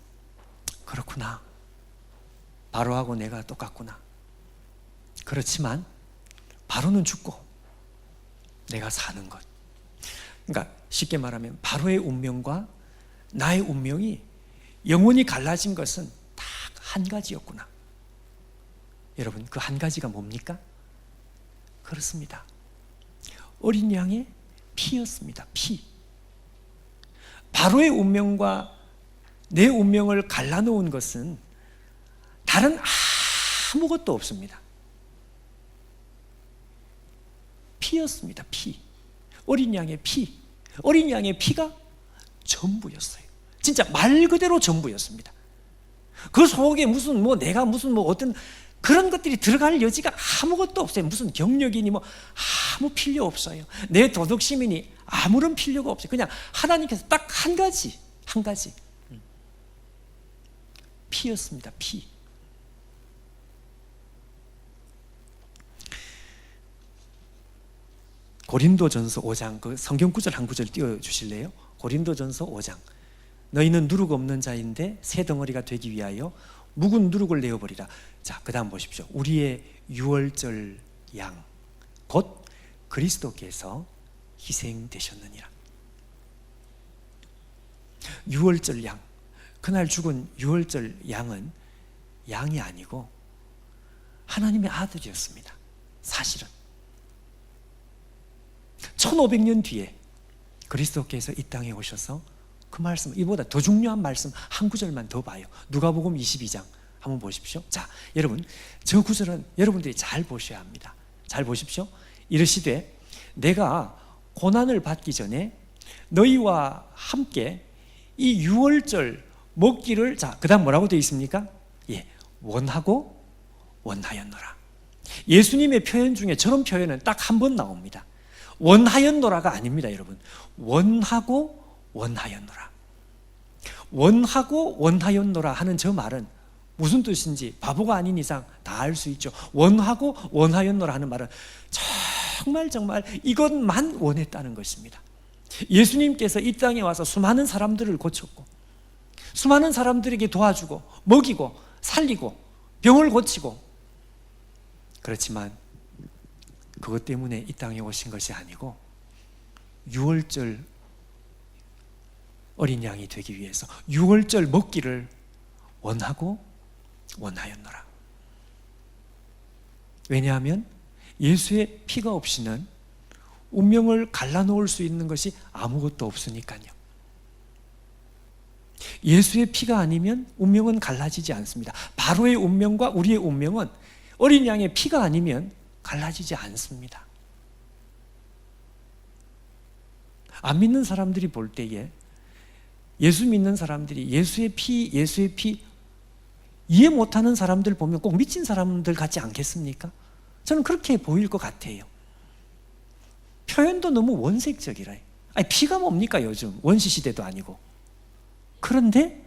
그렇구나. 바로하고 내가 똑같구나. 그렇지만 바로는 죽고 내가 사는 것. 그러니까 쉽게 말하면 바로의 운명과 나의 운명이 영원히 갈라진 것은 딱 한 가지였구나. 여러분, 그 한 가지가 뭡니까? 그렇습니다. 어린 양의 피였습니다. 피. 바로의 운명과 내 운명을 갈라놓은 것은 다른 아무것도 없습니다. 피였습니다. 피. 어린 양의 피. 어린 양의 피가 전부였어요. 진짜 말 그대로 전부였습니다. 그 속에 내가 어떤 그런 것들이 들어갈 여지가 아무것도 없어요. 무슨 경력이니 아무 필요 없어요. 내 도덕심이니 아무런 필요가 없어요. 그냥 하나님께서 딱 한 가지 피였습니다. 피. 고린도전서 5장 그 성경 구절 한 구절 띄워주실래요? 고린도전서 5장. 너희는 누룩 없는 자인데 새 덩어리가 되기 위하여 묵은 누룩을 내어버리라. 자, 그 다음 보십시오. 우리의 유월절 양 곧 그리스도께서 희생되셨느니라. 유월절 양, 그날 죽은 유월절 양은 양이 아니고 하나님의 아들이었습니다. 사실은 1500년 뒤에 그리스도께서 이 땅에 오셔서 그 말씀, 이보다 더 중요한 말씀 한 구절만 더 봐요. 누가복음 22장 한번 보십시오. 자, 여러분, 저 구절은 여러분들이 잘 보셔야 합니다. 잘 보십시오. 이르시되 내가 고난을 받기 전에 너희와 함께 이 유월절 먹기를, 자, 그 다음 뭐라고 되어 있습니까? 예, 원하고 원하였노라. 예수님의 표현 중에 저런 표현은 딱 한 번 나옵니다. 원하였노라가 아닙니다, 여러분. 원하고 원하였노라. 원하고 원하였노라 하는 저 말은 무슨 뜻인지 바보가 아닌 이상 다 알 수 있죠. 원하고 원하였노라 하는 말은 정말 이것만 원했다는 것입니다. 예수님께서 이 땅에 와서 수많은 사람들을 고쳤고 수많은 사람들에게 도와주고 먹이고 살리고 병을 고치고, 그렇지만 그것 때문에 이 땅에 오신 것이 아니고 유월절 어린 양이 되기 위해서 유월절 먹기를 원하였노라. 왜냐하면 예수의 피가 없이는 운명을 갈라놓을 수 있는 것이 아무것도 없으니까요. 예수의 피가 아니면 운명은 갈라지지 않습니다. 바로의 운명과 우리의 운명은 어린 양의 피가 아니면 갈라지지 않습니다. 안 믿는 사람들이 볼 때에 예수 믿는 사람들이 예수의 피 이해 못하는 사람들 보면 꼭 미친 사람들 같지 않겠습니까? 저는 그렇게 보일 것 같아요. 표현도 너무 원색적이라. 아니, 피가 뭡니까 요즘? 원시시대도 아니고. 그런데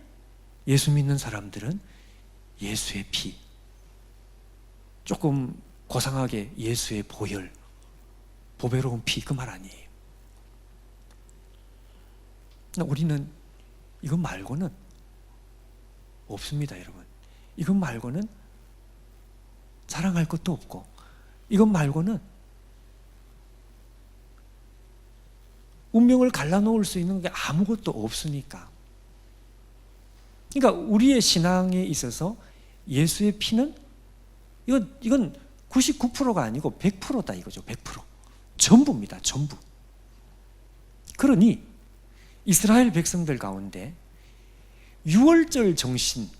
예수 믿는 사람들은 예수의 피, 조금 고상하게 예수의 보혈, 보배로운 피, 그 말 아니에요. 우리는 이것 말고는 없습니다, 여러분. 이것 말고는 자랑할 것도 없고, 이것 말고는 운명을 갈라놓을 수 있는 게 아무것도 없으니까. 그러니까 우리의 신앙에 있어서 예수의 피는 이건 99%가 아니고 100%다 이거죠. 100%. 전부입니다. 전부. 그러니 이스라엘 백성들 가운데 유월절 정신,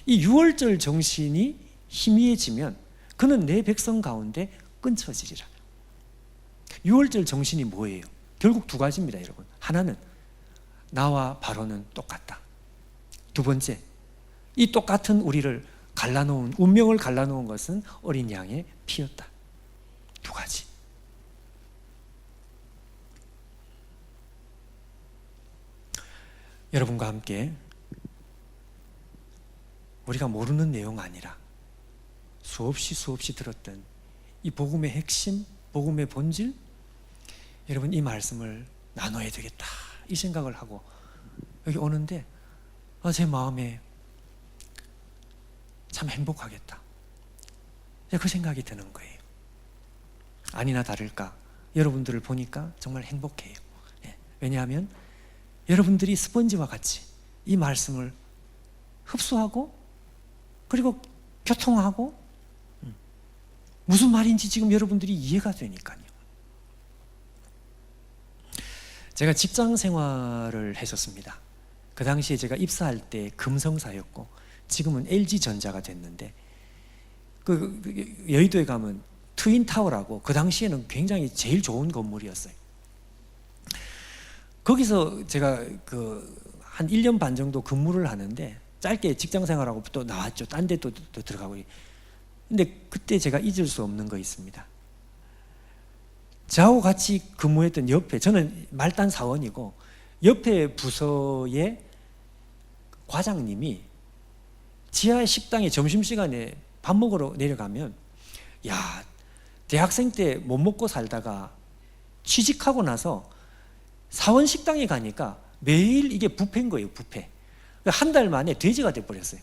이 유월절 정신이 희미해지면 그는 내 백성 가운데 끊쳐지리라. 유월절 정신이 뭐예요? 결국 두 가지입니다, 여러분. 하나는 나와 바로는 똑같다. 두 번째, 이 똑같은 우리를 갈라놓은, 운명을 갈라놓은 것은 어린 양의 피였다. 두 가지. 여러분과 함께 우리가 모르는 내용 아니라 수없이 들었던 이 복음의 핵심, 복음의 본질, 여러분 이 말씀을 나눠야 되겠다 이 생각을 하고 여기 오는데 제 마음에 참 행복하겠다, 그 생각이 드는 거예요. 아니나 다를까 여러분들을 보니까 정말 행복해요. 왜냐하면 여러분들이 스펀지와 같이 이 말씀을 흡수하고 그리고 교통하고 무슨 말인지 지금 여러분들이 이해가 되니까요. 제가 직장 생활을 했었습니다. 그 당시에 제가 입사할 때 금성사였고 지금은 LG전자가 됐는데 그 여의도에 가면 트윈타워라고 그 당시에는 굉장히 제일 좋은 건물이었어요. 거기서 제가 한 1년 반 정도 근무를 하는데 짧게 직장 생활하고 또 나왔죠. 딴 데 또 들어가고. 근데 그때 제가 잊을 수 없는 거 있습니다. 저하고 같이 근무했던 옆에, 저는 말단 사원이고 옆에 부서의 과장님이 지하 식당에 점심시간에 밥 먹으러 내려가면 야, 대학생 때 못 먹고 살다가 취직하고 나서 사원 식당에 가니까 매일 이게 뷔페인 거예요. 뷔페. 한 달 만에 돼지가 돼버렸어요.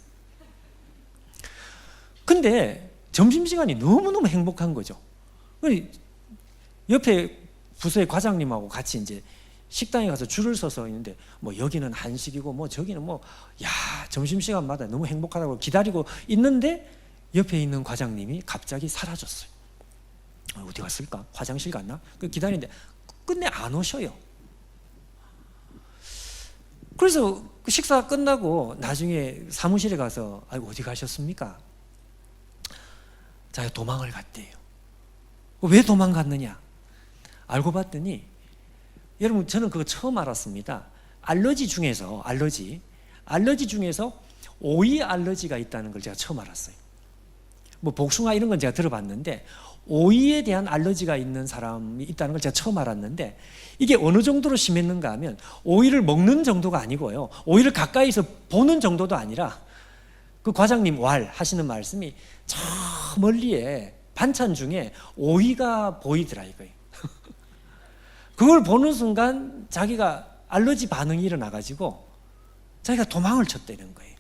근데 점심시간이 너무너무 행복한 거죠. 옆에 부서의 과장님하고 같이 이제 식당에 가서 줄을 서서 있는데 뭐 여기는 한식이고 뭐 저기는 뭐 야, 점심시간마다 너무 행복하다고 기다리고 있는데 옆에 있는 과장님이 갑자기 사라졌어요. 어디 갔을까? 화장실 갔나? 기다리는데 끝내 안 오셔요. 그래서 식사 끝나고 나중에 사무실에 가서 어디 가셨습니까? 자기가 도망을 갔대요. 왜 도망갔느냐? 알고 봤더니 여러분 저는 그거 처음 알았습니다. 알러지 중에서 오이 알러지가 있다는 걸 제가 처음 알았어요. 뭐 복숭아 이런 건 제가 들어봤는데 오이에 대한 알러지가 있는 사람이 있다는 걸 제가 처음 알았는데 이게 어느 정도로 심했는가 하면 오이를 먹는 정도가 아니고요. 오이를 가까이서 보는 정도도 아니라 그 과장님 하시는 말씀이 저 멀리에 반찬 중에 오이가 보이더라 이거예요. 그걸 보는 순간 자기가 알러지 반응이 일어나가지고 자기가 도망을 쳤다는 거예요.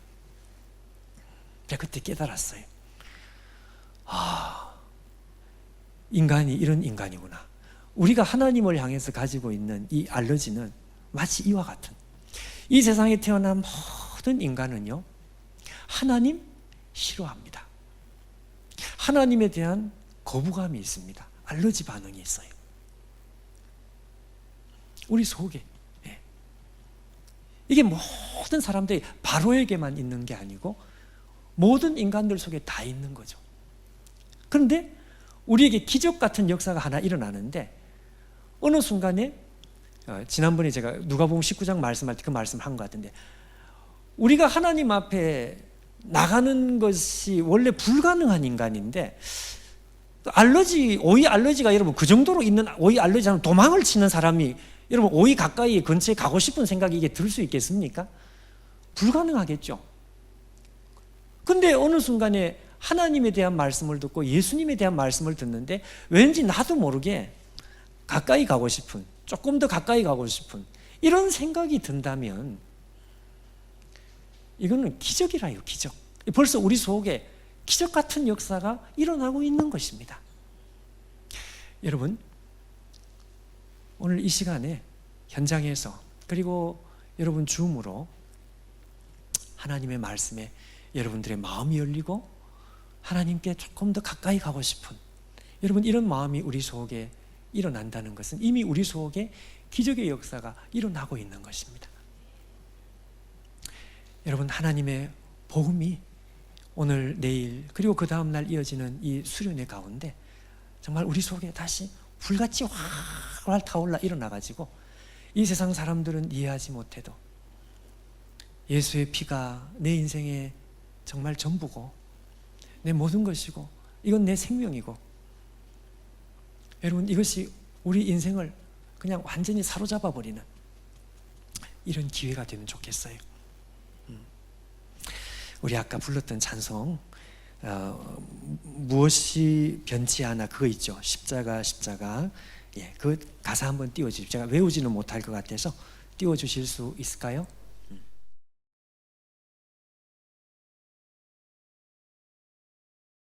제가 그때 깨달았어요. 인간이 이런 인간이구나. 우리가 하나님을 향해서 가지고 있는 이 알러지는 마치 이와 같은, 이 세상에 태어난 모든 인간은요, 하나님 싫어합니다. 하나님에 대한 거부감이 있습니다. 알러지 반응이 있어요. 우리 속에. 이게 모든 사람들이 바로에게만 있는 게 아니고 모든 인간들 속에 다 있는 거죠. 그런데 우리에게 기적 같은 역사가 하나 일어나는데, 어느 순간에 지난번에 제가 누가복음 19장 말씀할 때 그 말씀을 한 것 같은데, 우리가 하나님 앞에 나가는 것이 원래 불가능한 인간인데, 오이 알러지가 여러분 그 정도로 있는 오이 알러지는 도망을 치는 사람이 여러분 오이 가까이 근처에 가고 싶은 생각이 이게 들 수 있겠습니까? 불가능하겠죠. 근데 어느 순간에 하나님에 대한 말씀을 듣고 예수님에 대한 말씀을 듣는데 왠지 나도 모르게 가까이 가고 싶은, 조금 더 가까이 가고 싶은 이런 생각이 든다면 이거는 기적이라요, 기적. 벌써 우리 속에 기적 같은 역사가 일어나고 있는 것입니다. 여러분, 오늘 이 시간에 현장에서, 그리고 여러분 줌으로 하나님의 말씀에 여러분들의 마음이 열리고 하나님께 조금 더 가까이 가고 싶은, 여러분 이런 마음이 우리 속에 일어난다는 것은 이미 우리 속에 기적의 역사가 일어나고 있는 것입니다. 여러분, 하나님의 복음이 오늘, 내일, 그리고 그 다음 날 이어지는 이 수련회 가운데 정말 우리 속에 다시 불같이 활활 타올라 일어나가지고 이 세상 사람들은 이해하지 못해도 예수의 피가 내 인생의 정말 전부고 내 모든 것이고 이건 내 생명이고, 여러분 이것이 우리 인생을 그냥 완전히 사로잡아 버리는 이런 기회가 되면 좋겠어요. 우리 아까 불렀던 찬송, 무엇이 변치 않아, 그거 있죠. 십자가 십자가. 그 가사 한번 띄워주십시오. 제가 외우지는 못할 것 같아서 띄워주실 수 있을까요?